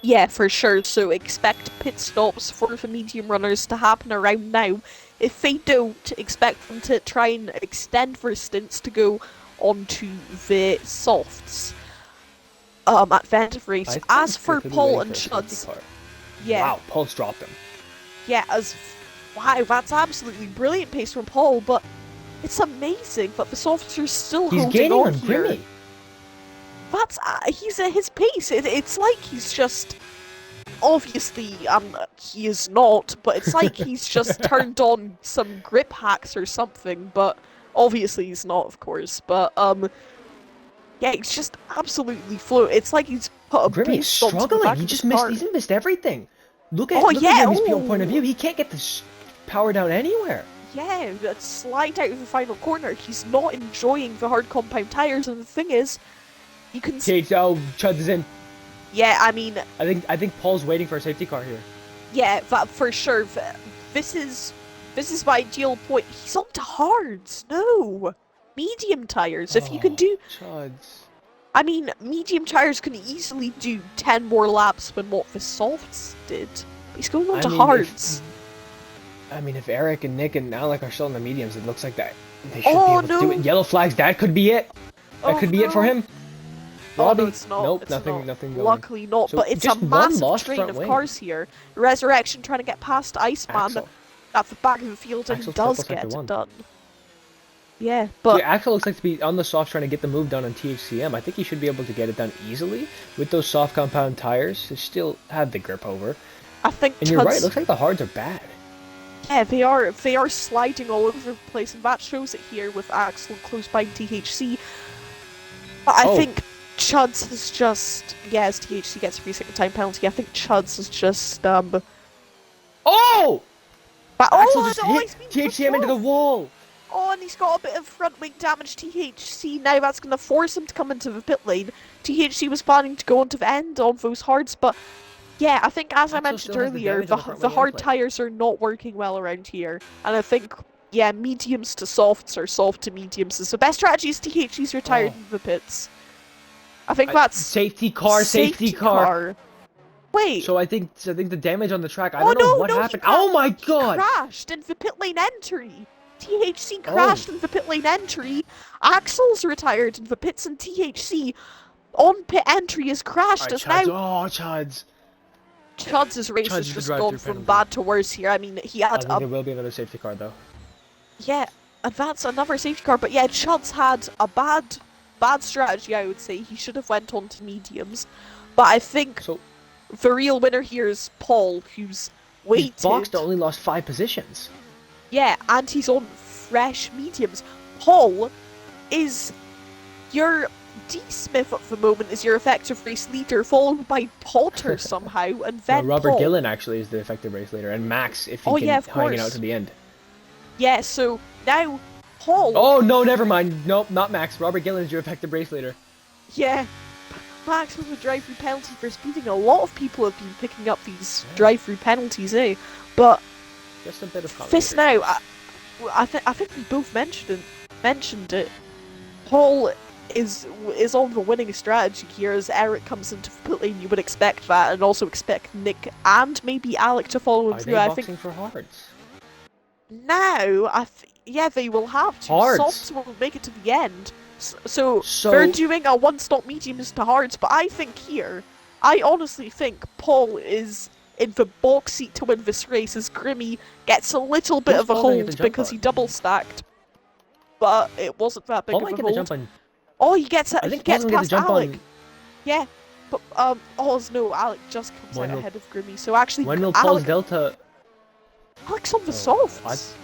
Yeah, for sure. So expect pit stops for the medium runners to happen around now. If they don't, expect them to try and extend their stints to go onto the softs at the end of the race. I As think they for could be Paul waiting and for a safety Chuds, car. yeah, Wow, Paul's dropped him. yeah, wow, that's absolutely brilliant pace from Paul, but it's amazing that the softs are still He's holding gaining on on here. Grimmy. That's he's at his pace. It's like he's just obviously he is not, but it's like he's just turned on some grip hacks or something. But obviously he's not, of course. But yeah, it's just absolutely fluid. It's like he's put a Grimmy is boost onto the struggling. back He of his just missed. car. He's missed everything. Look Oh, at yeah, Grimmy's oh. point of view. He can't get this power down anywhere. Yeah, that slide out of the final corner. He's not enjoying the hard compound tires, and the thing is, you can. Oh, Chuds is in. Yeah, I mean, I think Paul's waiting for a safety car here. yeah, that for sure. This is my ideal point. He's on to hards. No, medium tires. If you can do, Chuds. I mean, medium tires can easily do 10 more laps than what the softs did. But he's going on to I mean, hards. I mean, if Eric and Nick and Alec are still in the mediums, it looks like that they should be Oh able to do it. no! Yellow flags, that could be it. That Oh could be it for no! him. Oh no, Robbie, it's not. nope, It's not. nothing going. Luckily not. So But it's a just one massive lost train front of wing. cars here. Resurrection trying to get past Iceman Axel. at the back of the field, and he Axel's does purple sector get it one. done. Yeah, See, but Axel looks like to be on the soft trying to get the move done on THCM. I think he should be able to get it done easily with those soft compound tires to still have the grip over. I think And you're right, it Chud's looks like the hards are bad. yeah, they are sliding all over the place, and that shows it here with Axel close by THC. But I Oh. think Chuds is just as THC gets a 3 second time penalty. I think Chuds is just Oh! but Axel oh, just it's hit always been THCM into the off. wall. Oh, and he's got a bit of front wing damage. THC now that's going to force him to come into the pit lane. THC was planning to go onto the end on those hards, but yeah, I think as I Axel mentioned still has the earlier, damage on the front the wing hard end plate. tires are not working well around here, and I think yeah, mediums to softs or soft to mediums is the best strategy. Is THC's retired Oh. in the pits? I think that's Safety car. Wait. So I think the damage on the track. I Oh don't know no, what no, happened. Oh my god! crashed in the pit lane entry. THC crashed in the pit lane entry. Axel's retired in the pits, and THC on pit entry has crashed. As now Oh, Chuds. Chuds' race Chuds has is the just drive-through gone from penalty. bad to worse here. I mean, he I had think there will be another safety car though. yeah, and that's another safety car. But yeah, Chuds had a bad strategy. I would say he should have went on to mediums. But I think So the real winner here is Paul, who's waited. he's boxed only lost 5 positions. Yeah, and he's on fresh mediums. Paul is your D Smith at the moment is your effective race leader, followed by Potter somehow, and then Robert Paul. Gillen actually is the effective race leader, and Max if he Oh, can yeah, of hang it out course. to the end. Yeah, so now Paul. Oh no, never mind. Nope, not Max. Robert Gillen is your effective race leader. Yeah, Max with a drive-through penalty for speeding. A lot of people have been picking up these drive-through penalties, eh? But Just a bit of this commentary. now, I think we both mentioned it. Paul is on the winning strategy here as Eric comes into the pit lane. You would expect that, and also expect Nick and maybe Alec to follow him Are through. they I boxing think for hards? now, yeah, they will have to. Hards. Softs will make it to the end. So So- they're doing a one-stop mediums to hards, but I think here, I honestly think Paul is in the box seat to win this race as Grimmy gets a little bit Who's of a Paul gonna get hold the jump because on? he double stacked, but it wasn't that big Paul of might a get the hold. jump on. Oh, he gets I he think gets Paul's gonna get the past jump Alec. on. Yeah, but oh no, Alec just comes When out will- ahead of Grimmy. So actually, When will Paul's Alec, Delta? Alec's on the Oh, softs.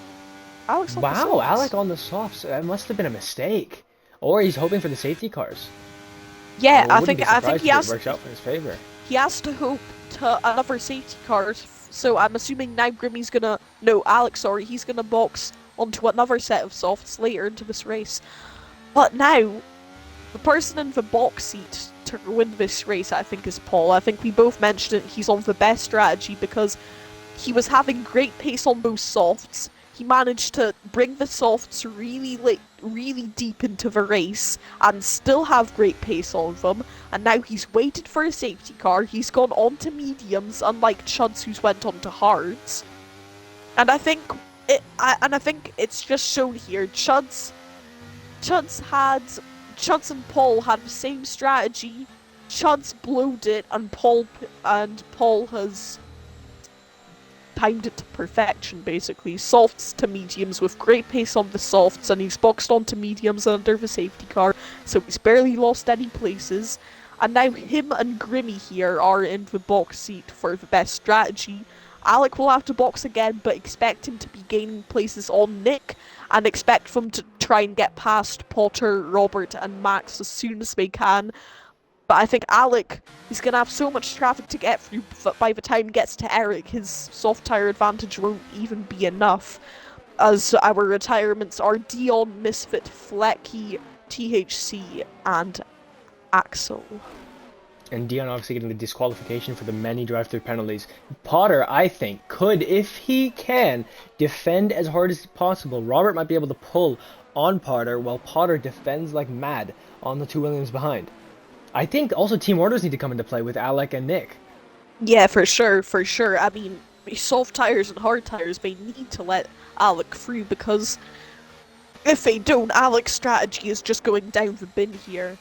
Alex on the Wow, softs. Alec on the softs. That must have been a mistake. Or he's hoping for the safety cars. Yeah, Well, I wouldn't think be I think surprised he if has it works out for his favor. he has to hope to another safety cars. So I'm assuming now Grimmy's gonna Alex, sorry, he's gonna box onto another set of softs later into this race. But now, the person in the box seat to win this race, I think, is Paul. I think we both mentioned it. He's on the best strategy because he was having great pace on those softs. He managed to bring the softs really deep into the race and still have great pace on them. And now he's waited for a safety car. He's gone on to mediums, unlike Chuds, who's went on to hards. And I think it's just shown here. Chuds and Paul had the same strategy. Chuds blowed it, and Paul has timed it to perfection, basically. Softs to mediums with great pace on the softs, and he's boxed onto mediums under the safety car, so he's barely lost any places. And now him and Grimmy here are in the box seat for the best strategy. Alec will have to box again, but expect him to be gaining places on Nick, and expect them to try and get past Potter, Robert, and Max as soon as they can. But I think Alec is going to have so much traffic to get through that by the time he gets to Eric, his soft tire advantage won't even be enough. As our retirements are Dion, Misfit, Flecky, THC, and Axel. And Dion obviously getting the disqualification for the many drive-through penalties. Potter, I think, could, if he can, defend as hard as possible. Robert might be able to pull on Potter while Potter defends like mad on the two Williams behind. I think also team orders need to come into play with Alec and Nick. Yeah, for sure. I mean, soft tires and hard tires may need to let Alec through because if they don't, Alec's strategy is just going down the bin here.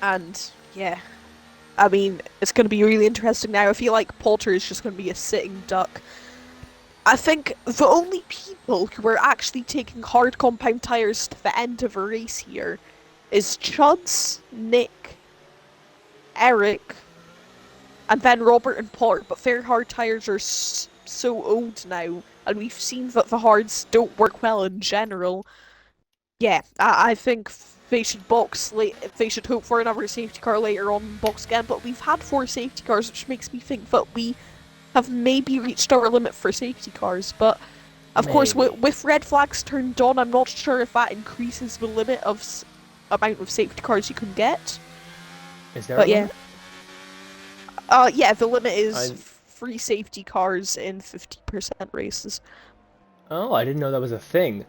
And yeah, I mean, it's going to be really interesting now. I feel like Potter is just going to be a sitting duck. I think the only people who are actually taking hard compound tires to the end of a race here is Chuds, Nick, Eric, and then Robert and Potter. But their hard tires are so old now, and we've seen that the hards don't work well in general. Yeah, I think they should box late. They should hope for another safety car later on and box again. But we've had 4 safety cars, which makes me think that we have maybe reached our limit for safety cars. But of course, Maybe. with red flags turned on, I'm not sure if that increases the limit of amount of safety cars you can get. Is there a But yeah, limit? yeah, the limit is I 3 safety cars in 50% races. Oh, I didn't know that was a thing.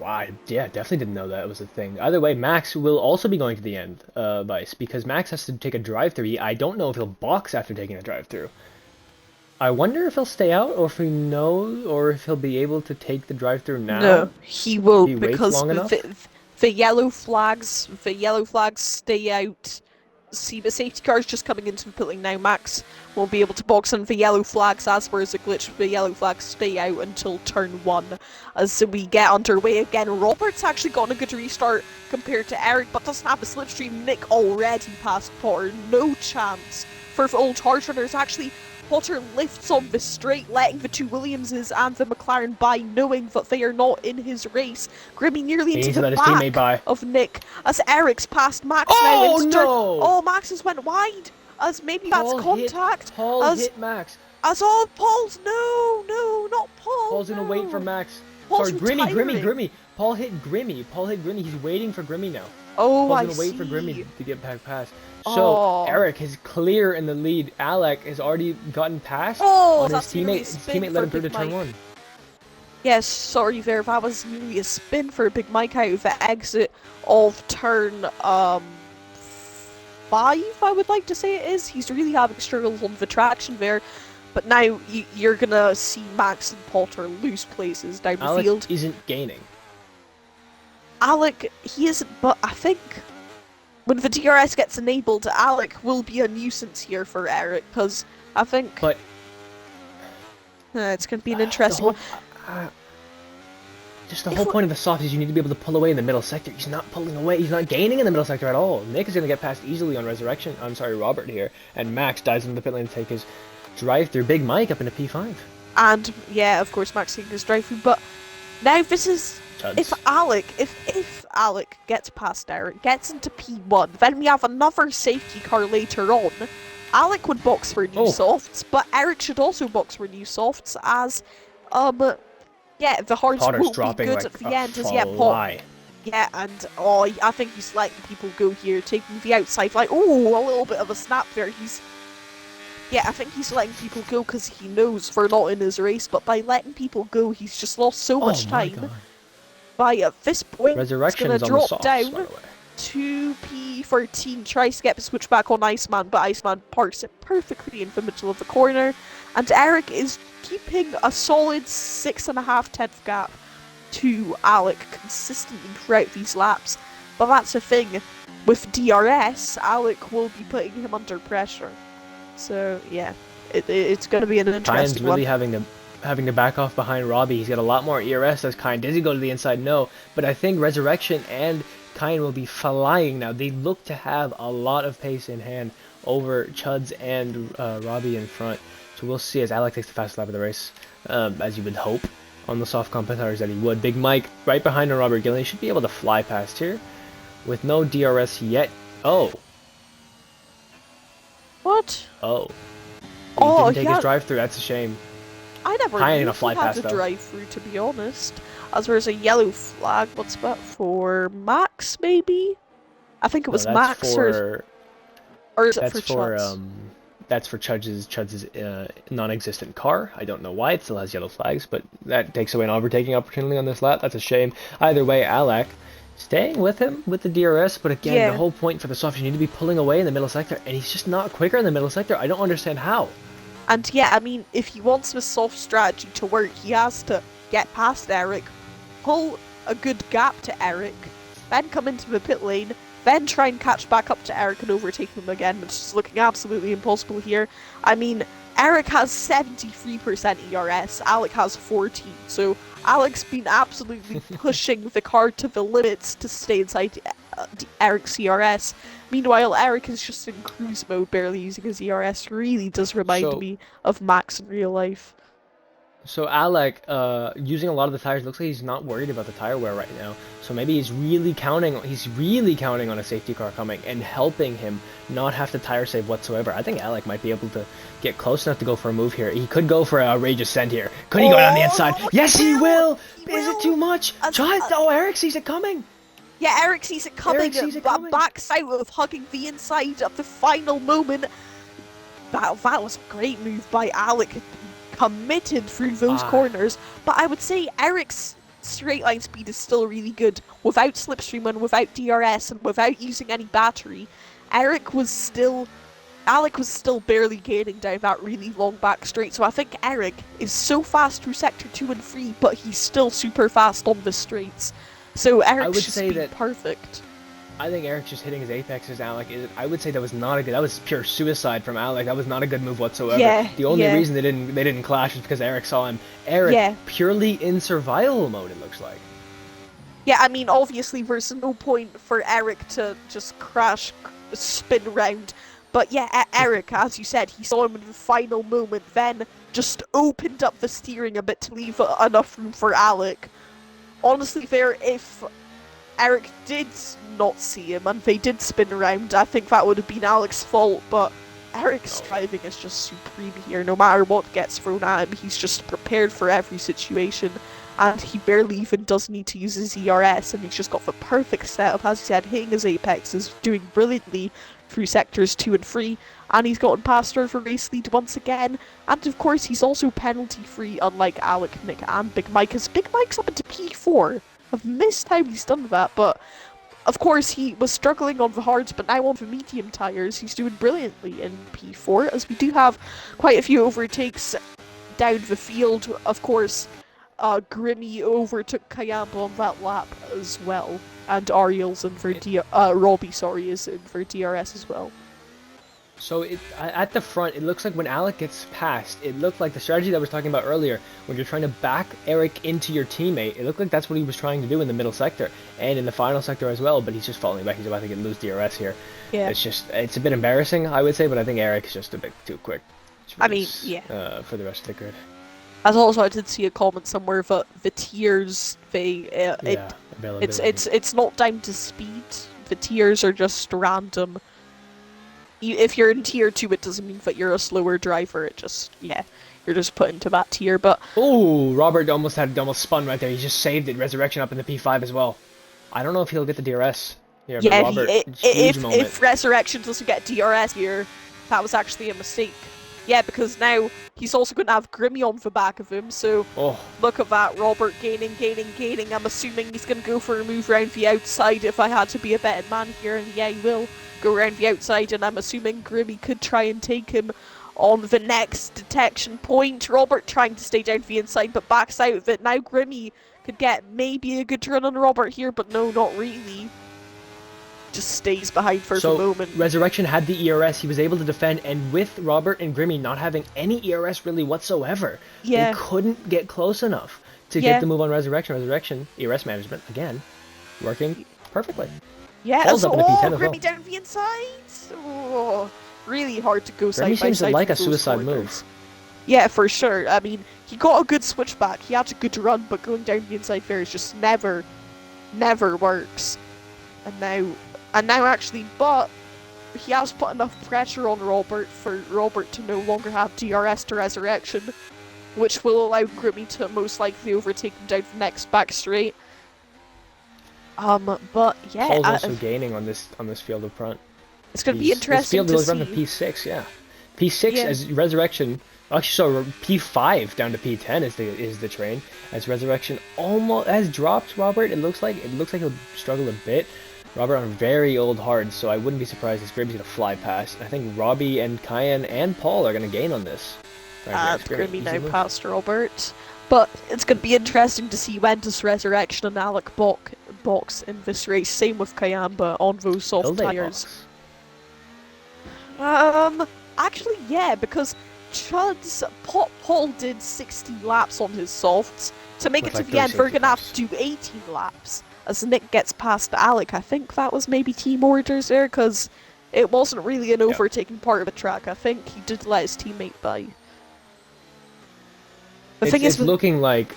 Yeah, definitely didn't know that was a thing. Either way, Max will also be going to the end, Vice, because Max has to take a drive-through. I don't know if he'll box after taking a drive-through. I wonder if he'll stay out, or if he knows, or if he'll be able to take the drive-through now. No, he If won't he waits because long enough. the yellow flags stay out. See, the safety car is just coming into the pit lane now. Max won't be able to box in the yellow flags as there is a glitch. The yellow flags stay out until turn 1 as we get underway again. Robert's actually gotten a good restart compared to Eric, but doesn't have a slipstream. Nick already passed Potter. No chance for the old hard runners. Actually, Potter lifts on the straight, letting the 2 Williamses and the McLaren by, knowing that they are not in his race. Grimmy nearly He into needs to the let his teammate by. back of Nick as Eric's passed Max now Oh into turn. no! Oh, Max has went wide as maybe that's contact. Paul hit Max. As all Paul's no, not Paul. Paul's no. gonna wait for Max. Paul's Sorry, retiring. Grimmy. Paul hit Grimmy. He's waiting for Grimmy now. Oh, Paul's I gonna wait for see. Grimmy to get back past. So Oh. Eric is clear in the lead. Alec has already gotten past Oh, on his that's nearly a teammate. His spin teammate for let him through to Big turn Mike. 1. Yes, sorry there. That was nearly a spin for Big Mike out of the exit of turn 5, I would like to say it is. He's really having struggles on the traction there. But now you're gonna see Max and Potter lose places down the Alec field. isn't gaining. Alec, he isn't, but I think when the DRS gets enabled, Alec will be a nuisance here for Eric, because I think But it's going to be an the interesting whole, one. just the whole point of the soft is you need to be able to pull away in the middle sector. He's not pulling away. He's not gaining in the middle sector at all. Nick is going to get past easily on Resurrection. I'm sorry, Robert here. And Max dives into the pit lane to take his drive through. Big Mike up into P5. And yeah, of course, Max taking his drive through. But now this is if Alec gets past Eric, gets into P1, then we have another safety car later on. Alec would box for new softs, but Eric should also box for new softs as yeah, the hards Potter's won't be dropping good like at the a end as yeah, fly. Yeah, and I think he's letting people go here, taking the outside line. Oh, a little bit of a snap there. I think he's letting people go because he knows they're not in his race, but by letting people go, he's just lost so much time. God. By at this point, Resurrection's it's going to drop on the softs, down by the way. to P13, tries to get the switch back on Iceman, but Iceman parks it perfectly in the middle of the corner, and Eric is keeping a solid 6.5 gap to Alec consistently throughout these laps. But that's the thing, with DRS, Alec will be putting him under pressure. So yeah, it's going to be an interesting Kyan's really one. having to back off behind Robbie. He's got a lot more ERS as Kyan. Does he go to the inside? No. But I think Resurrection and Kyan will be flying now. They look to have a lot of pace in hand over Chuds and Robbie in front. So we'll see as Alec takes the fast lap of the race, as you would hope on the soft competitors that he would. Big Mike right behind on Robert Gillen. He should be able to fly past here with no DRS yet. Oh. What? Oh. Oh, He didn't take his drive-through. That's a shame. I never Kyan knew gonna fly he had past, a though. drive-through, to be honest. As there's a yellow flag. What's that for? Max, maybe? I think it was No, Max, or is it for Chuds? That's for Chuds' non-existent car. I don't know why it still has yellow flags, but that takes away an overtaking opportunity on this lap. That's a shame. Either way, Alec staying with him with the DRS, but again, the whole point for the soft, you need to be pulling away in the middle sector, and he's just not quicker in the middle sector. I don't understand how. And yeah, I mean, if he wants the soft strategy to work, he has to get past Eric, pull a good gap to Eric, then come into the pit lane, then try and catch back up to Eric and overtake him again, which is looking absolutely impossible here. I mean, Eric has 73% ERS, Alec has 14, so Alec's been absolutely pushing the car to the limits to stay inside Eric's ERS. Meanwhile, Eric is just in cruise mode, barely using his ERS. Really does remind So me of Max in real life. So Alec, using a lot of the tires, looks like he's not worried about the tire wear right now. So maybe he's really counting on a safety car coming and helping him not have to tire save whatsoever. I think Alec might be able to get close enough to go for a move here. He could go for a rage ascent here. Could he go down the inside? Oh, Yes, he will! He Is it will! too much? Try it! Oh, Eric sees it coming! Yeah, Eric sees it coming, Eric sees it coming. backs out of hugging the inside at the final moment. That was a great move by Alec, committed through those corners. But I would say Eric's straight line speed is still really good without slipstream and without DRS and without using any battery. Alec was still barely gaining down that really long back straight. So I think Eric is so fast through sector 2 and 3, but he's still super fast on the straights. So Eric's just been perfect. I think Eric's just hitting his apexes. Alec, I would say that was pure suicide from Alec. That was not a good move whatsoever. Yeah, the only reason they didn't clash is because Eric saw him. Eric purely in survival mode, it looks like. Yeah, I mean, obviously there's no point for Eric to just crash, spin around. But yeah, Eric, as you said, he saw him in the final moment, then just opened up the steering a bit to leave enough room for Alec. Honestly, if Eric did not see him and they did spin around, I think that would have been Alec's fault, but Eric's driving is just supreme here. No matter what gets thrown at him, he's just prepared for every situation, and he barely even does need to use his ERS, and he's just got the perfect setup. As he said, hitting his apex is doing brilliantly through sectors 2 and 3, and he's gotten past her for race lead once again. And of course, he's also penalty free, unlike Alec, Nick, and Big Mike, as Big Mike's up into P4. I've missed how he's done that, but of course he was struggling on the hards, but now on the medium tires, he's doing brilliantly in P4, as we do have quite a few overtakes down the field. Of course, Grimmy overtook Kayamba on that lap as well, and Ariel's in for Robbie, sorry, is in for DRS as well. So at the front, it looks like when Alec gets past, it looked like the strategy that I was talking about earlier, when you're trying to back Eric into your teammate, it looked like that's what he was trying to do in the middle sector, and in the final sector as well, but he's just falling back. He's about to lose DRS here. Yeah. It's a bit embarrassing, I would say, but I think Eric's just a bit too quick. I mean, for the rest of the grid. As also, I did see a comment somewhere that the tiers, it's not down to speed. The tiers are just random. If you're in tier 2, it doesn't mean that you're a slower driver. It just, you're just put into that tier. But oh, Robert almost spun right there. He just saved it. Resurrection up in the P5 as well. I don't know if he'll get the DRS here. Yeah, but Robert, if Resurrection doesn't get DRS here, that was actually a mistake. Yeah, because now he's also going to have Grimmy on the back of him, so look at that, Robert gaining. I'm assuming he's going to go for a move around the outside if I had to be a betting man here, and yeah, he will go around the outside, and I'm assuming Grimmy could try and take him on the next detection point. Robert trying to stay down the inside, but backs out of it. Now Grimmy could get maybe a good run on Robert here, but no, not really. Just stays behind for the moment. Resurrection had the ERS, he was able to defend, and with Robert and Grimmy not having any ERS really whatsoever, they couldn't get close enough to get the move on Resurrection. Resurrection, ERS management, again, working perfectly. Yeah, up in the P10 Grimmy down the inside. Oh, really hard to go side by side. Grimmy seems to like a suicide move. Yeah, for sure. I mean, he got a good switchback, he had a good run, but going down the inside there is just never works. And now actually, but he has put enough pressure on Robert for Robert to no longer have DRS to Resurrection, which will allow Grimmy to most likely overtake him down the next back straight. But yeah, Paul's also gaining on this field up front. It's going to be interesting to see. This field goes to P6, yeah. P6 as Resurrection. Actually, so P5 down to P10 is the train. As Resurrection almost has dropped Robert, it looks like he'll struggle a bit. Robert on very old hards, so I wouldn't be surprised if Grimmy's going to fly past. I think Robbie and Kyan and Paul are going to gain on this. Right here, and Scrimmy, Grimmy easy now move. past Robert. But it's going to be interesting to see when does Resurrection and Alec box in this race. Same with Kayamba on those Will soft they tires. box? Um, actually, yeah, because Paul did 60 laps on his softs. To make it With to like the three end, we're safety gonna have cars. to do 18 laps as Nick gets past Alec. I think that was maybe team orders there, because it wasn't really an Yep. overtaking part of the track. I think he did let his teammate by. The thing is It's with. looking like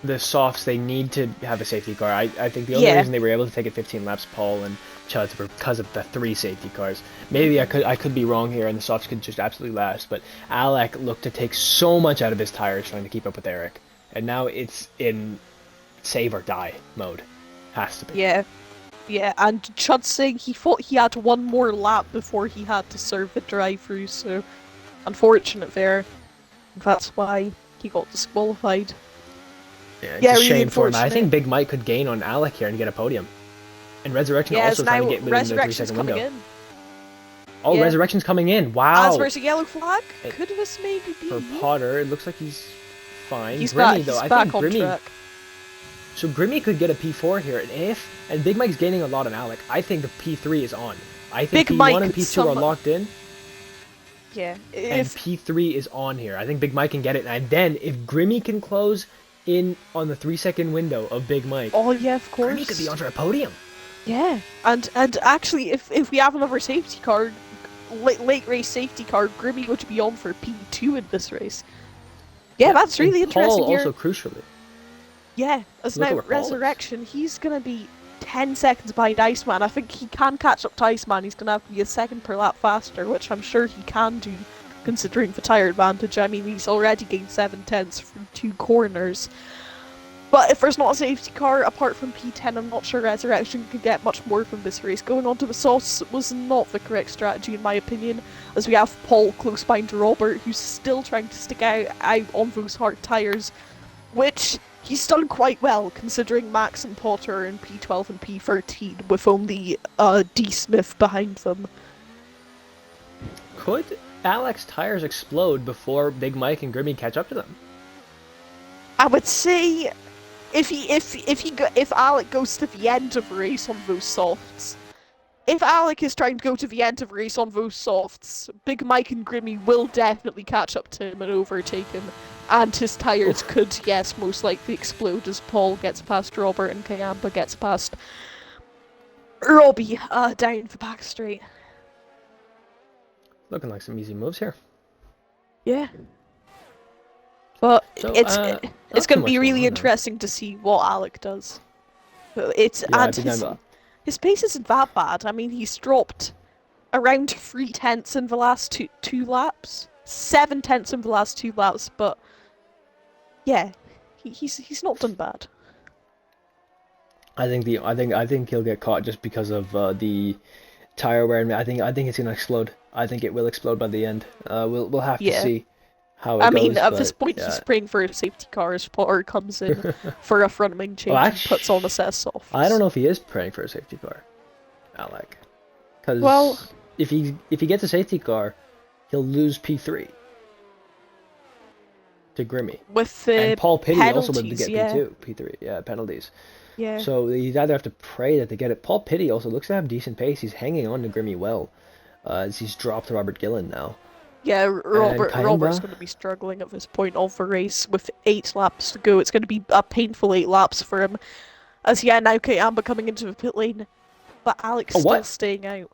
the softs they need to have a safety car. I think the only Yeah. reason they were able to take it 15 laps, Paul and Chuds, were because of the three safety cars. Maybe I could be wrong here, and the softs could just absolutely last. But Alec looked to take so much out of his tires trying to keep up with Eric, and now it's in save or die mode. Has to be. Yeah. Yeah, and Chud saying he thought he had one more lap before he had to serve the drive-through, so unfortunate there. That's why he got disqualified. Yeah, it's Yeah, a really shame for him. I unfortunate. think Big Mike could gain on Alec here and get a podium. And Resurrection Yeah, as also trying to now get within the three Resurrection's second coming window. in. Oh, Yeah. Resurrection's coming in. As Wow. there's a yellow flag, It, could this maybe for be? Potter, it looks like he's fine. He's back. Grimmy though, He's I back think on Grimmy. track. So Grimmy could get a P4 here, and Big Mike's gaining a lot on Alec. I think the P3 is on. I think Big P1 Mike and could P2 are some. locked in, Yeah. and If P3 is on here. I think Big Mike can get it, and then if Grimmy can close in on the 3 second window of Big Mike, oh yeah, of Grimmy could be course. on for a podium. Yeah, and actually, if we have another safety car, late race safety car, Grimmy would be on for P2 in this race. Yeah, Yeah, that's and really Paul interesting also here. crucially. Yeah, as Look now at where Paul is. Resurrection, he's gonna be 10 seconds behind Iceman. I think he can catch up to Iceman. He's gonna have to be a second per lap faster, which I'm sure he can do, considering the tyre advantage. I mean, he's already gained 7 tenths from 2 corners. But if there's not a safety car apart from P10, I'm not sure Resurrection could get much more from this race. Going on to the sauce was not the correct strategy, in my opinion, as we have Paul close behind Robert, who's still trying to stick out on those hard tyres, which he's done quite well, considering Max and Potter are in P12 and P13, with only D. Smith behind them. Could Alec's tires explode before Big Mike and Grimmy catch up to them? I would say if Alec goes to the end of the race on those softs, if Alec is trying to go to the end of the race on those softs, Big Mike and Grimmy will definitely catch up to him and overtake him, and his tires could, yes, most likely explode as Paul gets past Robert and Kayamba gets past Robbie down the back straight. Looking like some easy moves here. Yeah. But So, it's not too going to be much going really on now. interesting to see what Alec does. It's Yeah, and I'd be down. his pace isn't that bad. I mean, he's dropped around 3 tenths in the last two laps, 7 tenths in the last 2 laps. But yeah, he's not done bad. I think he'll get caught just because of the tire wear. I think it's gonna explode. I think it will explode by the end. We'll have to Yeah, see how I it mean, goes, at this but point, yeah. he's praying for a safety car as Potter comes in for a front wing Well, change and puts on a set of I don't softs. know if he is praying for a safety car, Alec, Well, because if he gets a safety car, he'll lose P3 to Grimmy. with And the Paul Pitty also would penalties, get yeah, P2, P3, yeah, penalties. yeah. So he'd either have to pray that they get it. Paul Pitty also looks to have decent pace. He's hanging on to Grimmy well, as he's dropped Robert Gillen now. Yeah, And Robert's Kayamba, going to be struggling at this point of the race with 8 laps to go. It's going to be a painful 8 laps for him. As yeah, now Kayamba coming into the pit lane, but Alex oh still what? staying out.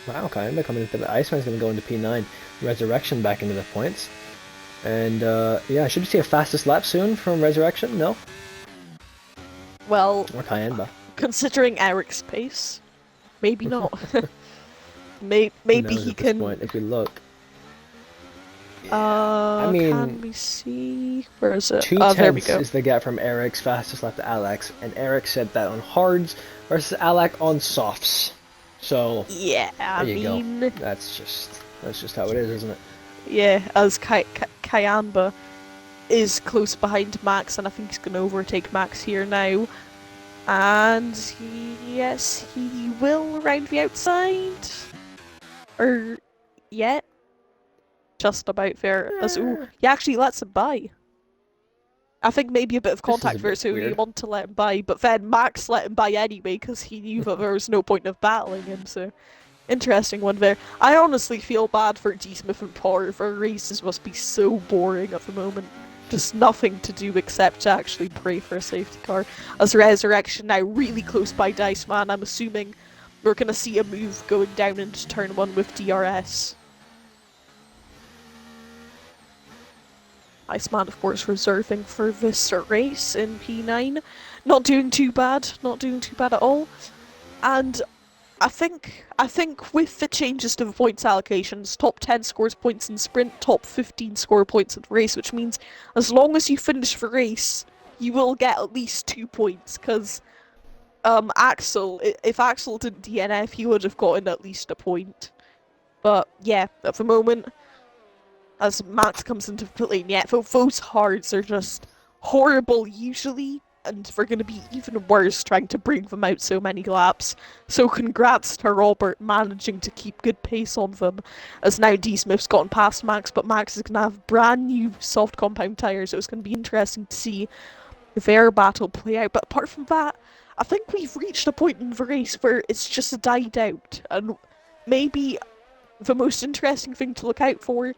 Wow, Kayamba coming into the Iceman's going to go into P9. Resurrection back into the points. And yeah, should we see a fastest lap soon from Resurrection? No? Well, Or Kayamba? considering Eric's pace, maybe not. Who Maybe knows he at this can. point if we look. I Can mean, we see? Where is it? two Oh, there we tenths go. is the gap from Eric's fastest lap to Alex, and Eric said that on hards versus Alec on softs. So Yeah, I there you mean, go. That's just how it is, isn't it? yeah, as Kayamba is close behind Max, and I think he's going to overtake Max here now. And yes, he will round the outside. Or yet. just about fair. As ooh, Eh, he actually lets him by. I think maybe a bit of this is a contact bit first, so he weird. wanted to let him by, but then Max let him by anyway because he knew that there was no point of battling him. So interesting one there. I honestly feel bad for D Smith and Potter. Their races must be so boring at the moment. Just nothing to do except to actually pray for a safety car. As Resurrection now really close by Dice Man, I'm assuming we're gonna see a move going down into turn one with DRS. Iceman, of course, reserving for this race in P9. Not doing too bad, not doing too bad at all. And I think with the changes to the points allocations, top 10 scores points in sprint, top 15 score points in race, which means as long as you finish the race, you will get at least 2 points. Because Axel, if Axel didn't DNF, he would have gotten at least a point. But yeah, at the moment, as Max comes into play, yeah, those hards are just horrible usually, and they're going to be even worse trying to bring them out so many laps. So congrats to Robert managing to keep good pace on them, as now D Smith's gotten past Max, but Max is going to have brand new soft compound tyres, so it's going to be interesting to see their battle play out. But apart from that, I think we've reached a point in the race where it's just died out, and maybe the most interesting thing to look out for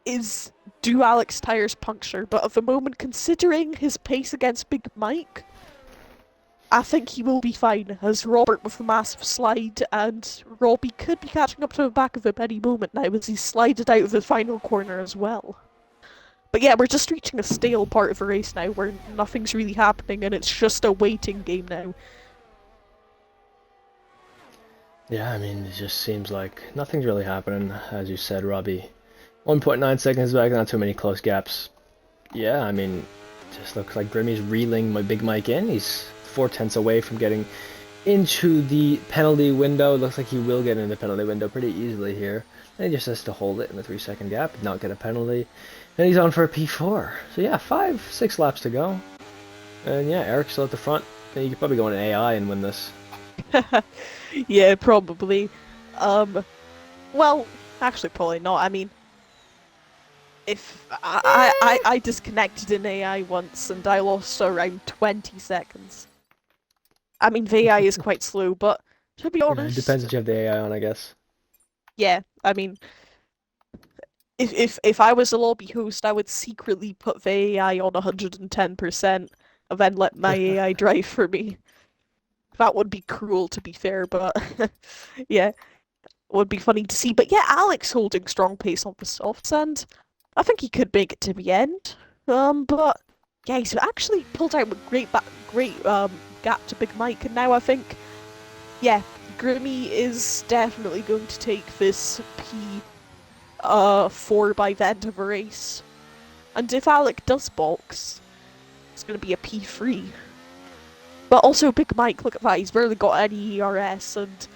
is do Alex tires puncture, but at the moment, considering his pace against Big Mike, I think he will be fine, as Robert with a massive slide, and Robbie could be catching up to the back of him any moment now as he's slided out of the final corner as well. But yeah, we're just reaching a stale part of the race now where nothing's really happening and it's just a waiting game now. Yeah, I mean, it just seems like nothing's really happening, as you said, Robbie. 1.9 seconds back, not too many close gaps. Yeah, I mean, just looks like Grimmy's reeling my Big Mike in. He's 4 tenths away from getting into the penalty window. Looks like he will get in the penalty window pretty easily here. And he just has to hold it in the 3 second gap, not get a penalty. And he's on for a P4. So yeah, 6 laps to go. And yeah, Eric's still at the front. And you could probably go in AI and win this. Yeah, probably. Um, well, actually, probably not. I mean, if I disconnected an AI once and I lost around 20 seconds. I mean, the AI is quite slow, but to be Yeah, it depends honest, if you have the AI on, I guess. yeah, I mean, if I was a lobby host, I would secretly put the AI on 110% and then let my AI drive for me. That would be cruel, to be fair, but yeah, would be funny to see. But yeah, Alex holding strong pace on the softs, and I think he could make it to the end. But yeah, he's actually pulled out a great gap to Big Mike, and now I think yeah, Grimmy is definitely going to take this P4 by the end of a race. And if Alec does box, it's going to be a P3. But also Big Mike, look at that, he's barely got any ERS, and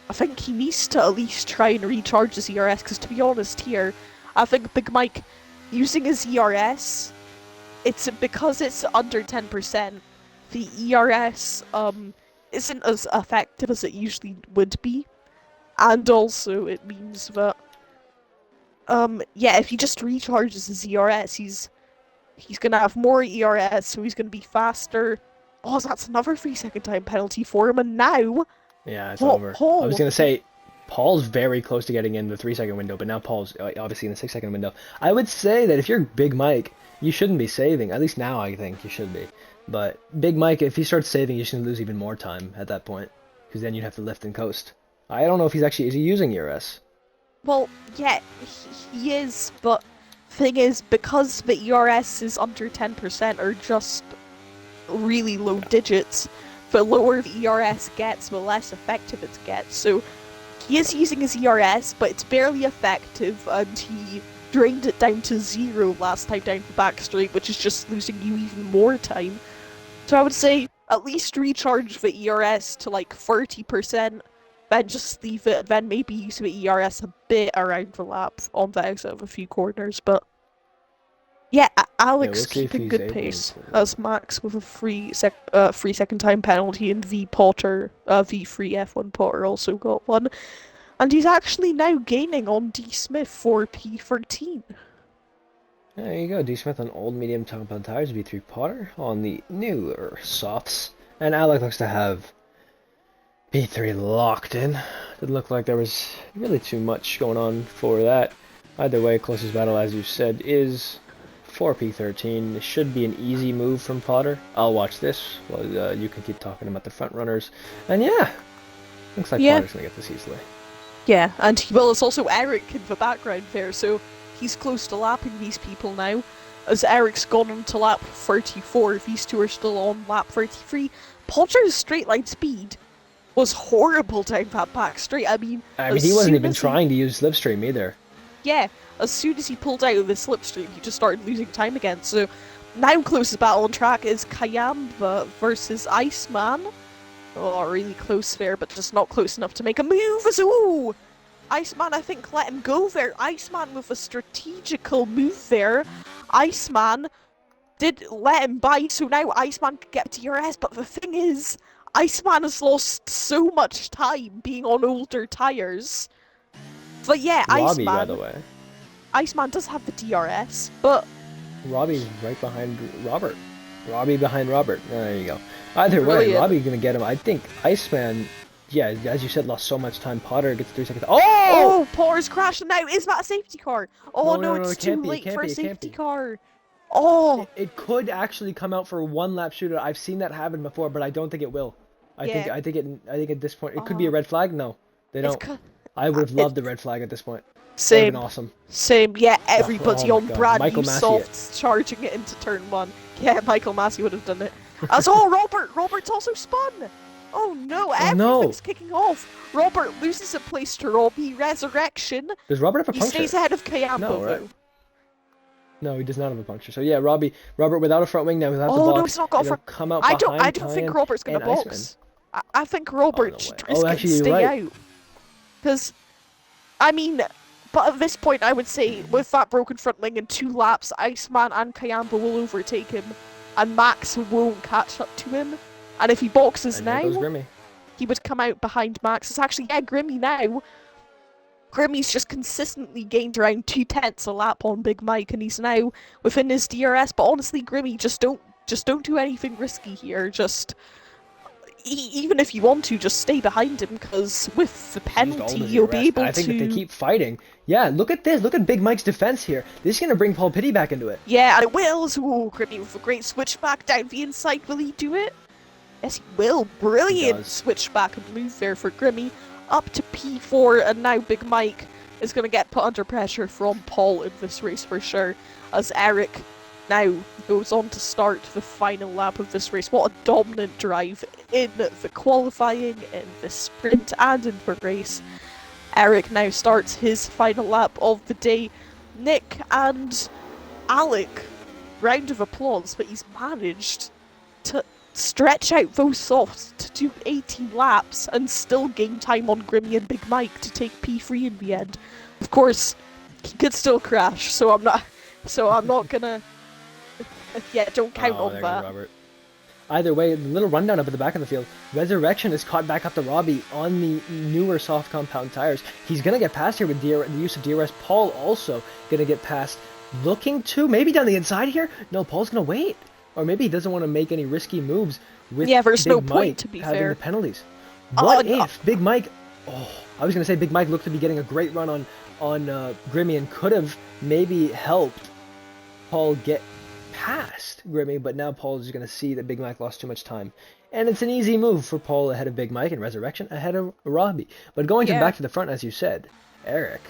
I think he needs to at least try and recharge his ERS, because to be honest here, I think Big Mike, using his ERS, it's because it's under 10%, the ERS isn't as effective as it usually would be. And also it means that yeah, if he just recharges his ERS, he's gonna have more ERS, so he's gonna be faster. Oh, that's another 3 second time penalty for him, and now Yeah, it's what over. I was Paul? gonna say Paul's very close to getting in the 3 second window, but now Paul's obviously in the 6 second window. I would say that if you're Big Mike, you shouldn't be saving. At least now I think you should be. But Big Mike, if he starts saving, you should lose even more time at that point, because then you'd have to lift and coast. I don't know if is he using ERS? Well, yeah, he is, but thing is, because the ERS is under 10% or just really low digits, the lower the ERS gets, the less effective it gets. So he is using his ERS, but it's barely effective, and he drained it down to 0 last time down the back straight, which is just losing you even more time. So I would say at least recharge the ERS to like 30%, then just leave it, then maybe use the ERS a bit around the lap on the exit of a few corners, but yeah, Yeah, Alex we'll see if keeping he's good able pace to. as Max with a 3 second time penalty, and V Potter, V free F1 Potter also got one. And he's actually now gaining on D. Smith for P13. There you go. D. Smith on old medium compound tires. V3 Potter on the newer softs. And Alec looks to have B3 locked in. Didn't look like there was really too much going on for that. Either way, closest battle, as you said, is for P13. It should be an easy move from Potter. I'll watch this while you can keep talking about the front runners. And yeah, looks like Yeah, Potter's going to get this easily. yeah, and well, it's also Eric in the background there, so he's close to lapping these people now. As Eric's gone on to lap 34, these two are still on lap 33. Potter's straight line speed was horrible down that back straight. I mean, He wasn't even as trying to use Slipstream either. yeah, as soon as he pulled out of the slipstream, he just started losing time again. So now closest battle on track is Kayamba versus Iceman. Oh, really close there, but just not close enough to make a move. Ooh! Iceman, I think, let him go there. Iceman with a strategical move there. Iceman did let him bite, so now Iceman can get DRS, but the thing is, Iceman has lost so much time being on older tires. But yeah, Robbie, by the way. Iceman does have the DRS, but Robbie's right behind Robert. Robbie behind Robert. There you go. Either way, brilliant. Robbie's going to get him. I think Iceman, yeah, as you said, lost so much time. Potter gets 3 seconds. Oh, Potter's crashing now. Is that a safety car? Oh no, No, it's it can't too be, it late can't for a be, it can't safety be. car. Oh, It could actually come out for one lap shooter. I've seen that happen before, but I don't think it will. yeah. I think at this point it could be a red flag. No, they It's don't. I would have loved it, the red flag at this point. That would have same, been awesome. same. Yeah, Oh everybody my on God, brand Michael new Massey softs charging it into turn 1. Yeah, Michael Massey would have done it. As oh, Robert's also spun. Oh no, Oh no! everything's kicking off. Robert loses a place to Robbie. Resurrection. Does Robert have a He puncture? stays ahead of Kayambo No, right? though. No, he does not have a puncture. So yeah, Robert without a front wing now. He'll have to Oh no, box. he's not got a And he'll front. come out I behind don't think Kyan Robert's gonna and Iceman. box. I think Oh, no Robert way. is Oh, gonna actually, you're stay right. out. Because, I mean, but at this point, I would say with that broken front wing in 2 laps, Iceman and Kayamba will overtake him, and Max won't catch up to him. And if he boxes And there goes now, Grimmy. he would come out behind Max. It's actually, yeah, Grimmy now. Grimmy's just consistently gained around 2/10 a lap on Big Mike, and he's now within his DRS. But honestly, Grimmy, just don't do anything risky here. Just even if you want to, just stay behind him, because with the Used all penalty, the you'll be arrest. able I think to. if they keep fighting, yeah. Look at this. Look at Big Mike's defense here. This is gonna bring Paul Pitty back into it. Yeah, and it will. Oh, Grimmy with a great switchback down the inside. Will he do it? Yes, he will. Brilliant does. switchback and move there for Grimmy. Up to P4, and now Big Mike is going to get put under pressure from Paul in this race for sure, as Eric now goes on to start the final lap of this race. What a dominant drive in the qualifying, in the sprint, and in the race. Eric now starts his final lap of the day. Nick and Alec, round of applause, but he's managed to stretch out those softs to do 18 laps and still gain time on Grimmy and Big Mike to take P3 in the end. Of course, he could still crash, so I'm not gonna. Yeah, don't count on there that. goes Robert. Either way, a little rundown up at the back of the field. Resurrection is caught back up to Robbie on the newer soft compound tires. He's going to get past here with the use of DRS. Paul also going to get past. Looking to, maybe down the inside here? No, Paul's going to wait. Or maybe he doesn't want to make any risky moves with Yeah, there's Big no Mike point, to be having fair. the penalties. Oh, What no. if Big Mike... Oh, I was going to say Big Mike looked to be getting a great run on Grimmy and could have maybe helped Paul get past Grimmy, but now Paul is going to see that Big Mike lost too much time. And it's an easy move for Paul ahead of Big Mike and Resurrection ahead of Robbie. But going back to the front, as you said, Eric,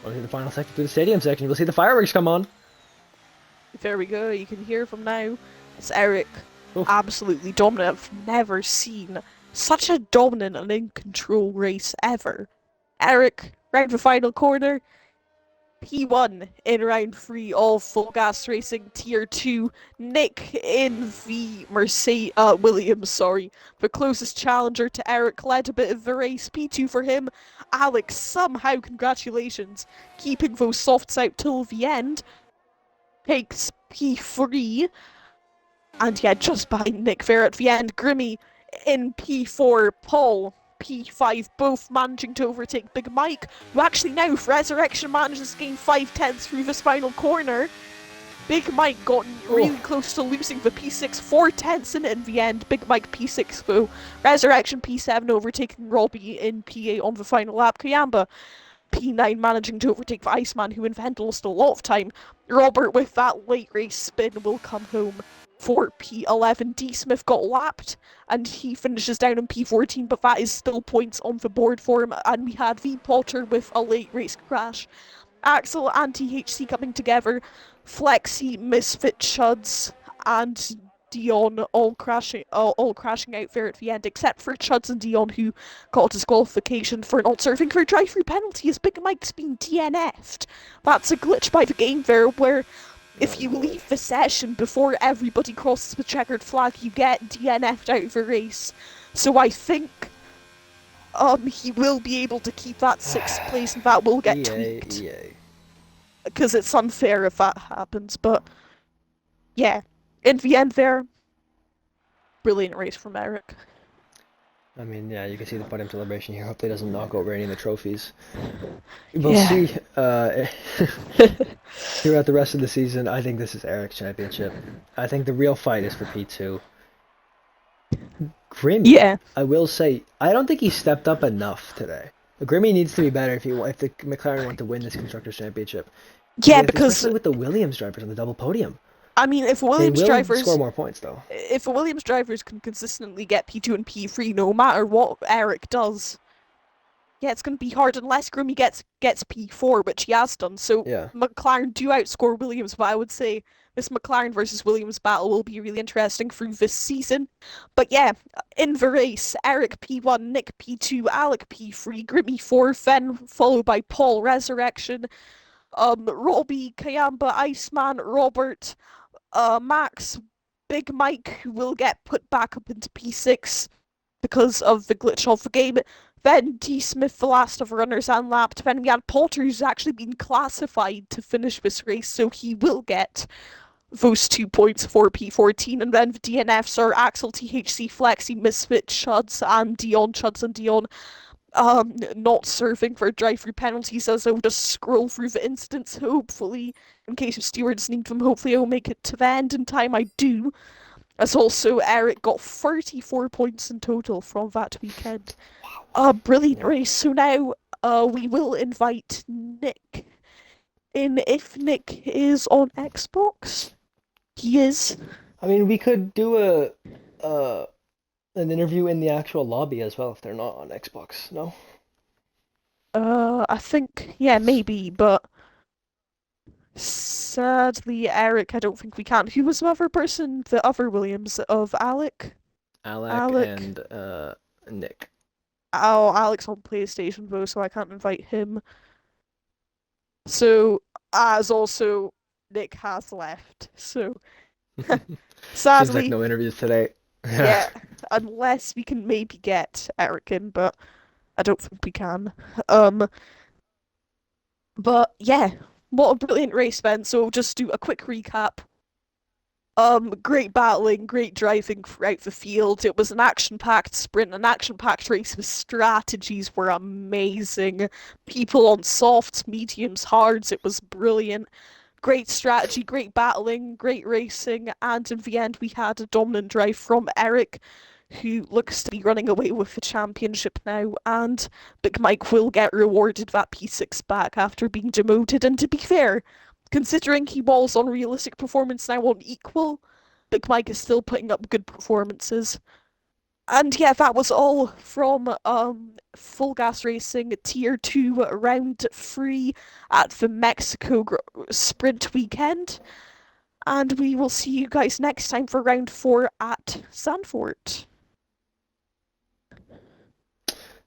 going to the final section through the stadium section, we'll see the fireworks come on. There we go, you can hear from now. It's Eric, Oof. absolutely dominant. I've never seen such a dominant and in control race ever. Eric, round the final corner. P1 in round 3 of Full Gas Racing Tier 2. Nick in the Williams, the closest challenger to Eric, led a bit of the race. P2 for him. Alex, somehow, congratulations, keeping those softs out till the end. Takes P3. And yeah, just behind Nick there at the end. Grimmy in P4. Paul P5 both managing to overtake Big Mike, who actually now, if Resurrection manages to gain 5/10 through this final corner, Big Mike got Oh, really close to losing the P6 4/10 in the end. Big Mike P6 though. Resurrection P7 overtaking Robbie in P8 on the final lap. Kayamba P9 managing to overtake the Iceman, who in the end lost a lot of time. Robert, with that late race spin, will come home for P11. D. Smith got lapped, and he finishes down in P14, but that is still points on the board for him. And we had V. Potter with a late race crash. Axel and THC coming together. Flexi, Misfit, Chuds, and Dion all crashing out there at the end, except for Chuds and Dion, who got disqualification for not serving for a drive-through penalty as Big Mike's been DNF'd. That's a glitch by the game there, where oh if you boy. leave the session before everybody crosses the checkered flag, you get DNF'd out of the race. So I think he will be able to keep that sixth place, and that will get EA, tweaked EA. because it's unfair if that happens. But yeah, in the end, there, brilliant race from Eric. I mean, yeah, you can see the podium celebration here. Hopefully, it doesn't knock over any of the trophies. We'll Yeah. see. Throughout the rest of the season, I think this is Eric's championship. I think the real fight is for P2. Grimmy, Yeah. I will say, I don't think he stepped up enough today. Grimmy needs to be better if the McLaren want to win this constructors championship, Yeah, because especially with the Williams drivers on the double podium. I mean, if They Williams will score drivers, more points though. if Williams drivers can consistently get P2 and P3, no matter what Eric does, yeah, it's going to be hard unless Grimmy gets P4, which he has done. So Yeah. McLaren do outscore Williams, but I would say this McLaren versus Williams battle will be really interesting through this season. But yeah, in the race, Eric P1, Nick P2, Alec P3, Grimmy 4, then followed by Paul Resurrection, Robbie, Kayamba, Iceman, Robert, Max, Big Mike, who will get put back up into P6 because of the glitch of the game. Then D. Smith, the last of runners, unlapped. Then we had Potter, who's actually been classified to finish this race, so he will get those 2 points for P14. And then the DNFs are Axel, THC, Flexi, Misfit, Chuds, and Dion. Chuds and Dion not serving for drive-through penalties, as I'll just scroll through the incidents, hopefully, in case of stewards need them. Hopefully I'll make it to the end in time. I do. As also, Eric got 34 points in total from that weekend. A brilliant Yeah. race. So now we will invite Nick in if Nick is on Xbox. He is. I mean, we could do uh an interview in the actual lobby as well if they're not on Xbox. No. I think, yeah, maybe, but sadly, Eric, I don't think we can. Who was the other person? The other Williams of Alec? Alec Alec. and Nick. Oh, Alec's on PlayStation though, so I can't invite him. So, as also, Nick has left. So, Seems like sadly, no interviews today. yeah, unless we can maybe get Eric in, but I don't think we can. Um, but yeah, what a brilliant race, Ben. So just do a quick recap. Great battling, great driving throughout the field. It was an action-packed sprint, an action-packed race. The strategies were amazing. People on softs, mediums, hards. It was brilliant. Great strategy, great battling, great racing, and in the end we had a dominant drive from Eric, who looks to be running away with the championship now, and Big Mike will get rewarded that P6 back after being demoted. And to be fair, considering he was on realistic performance now on equal, Big Mike is still putting up good performances. And yeah, that was all from Full Gas Racing Tier 2 Round 3 at the Mexico Sprint Weekend. And we will see you guys next time for Round 4 at Zandvoort.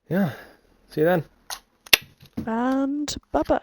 Yeah. See you then. And bye bye.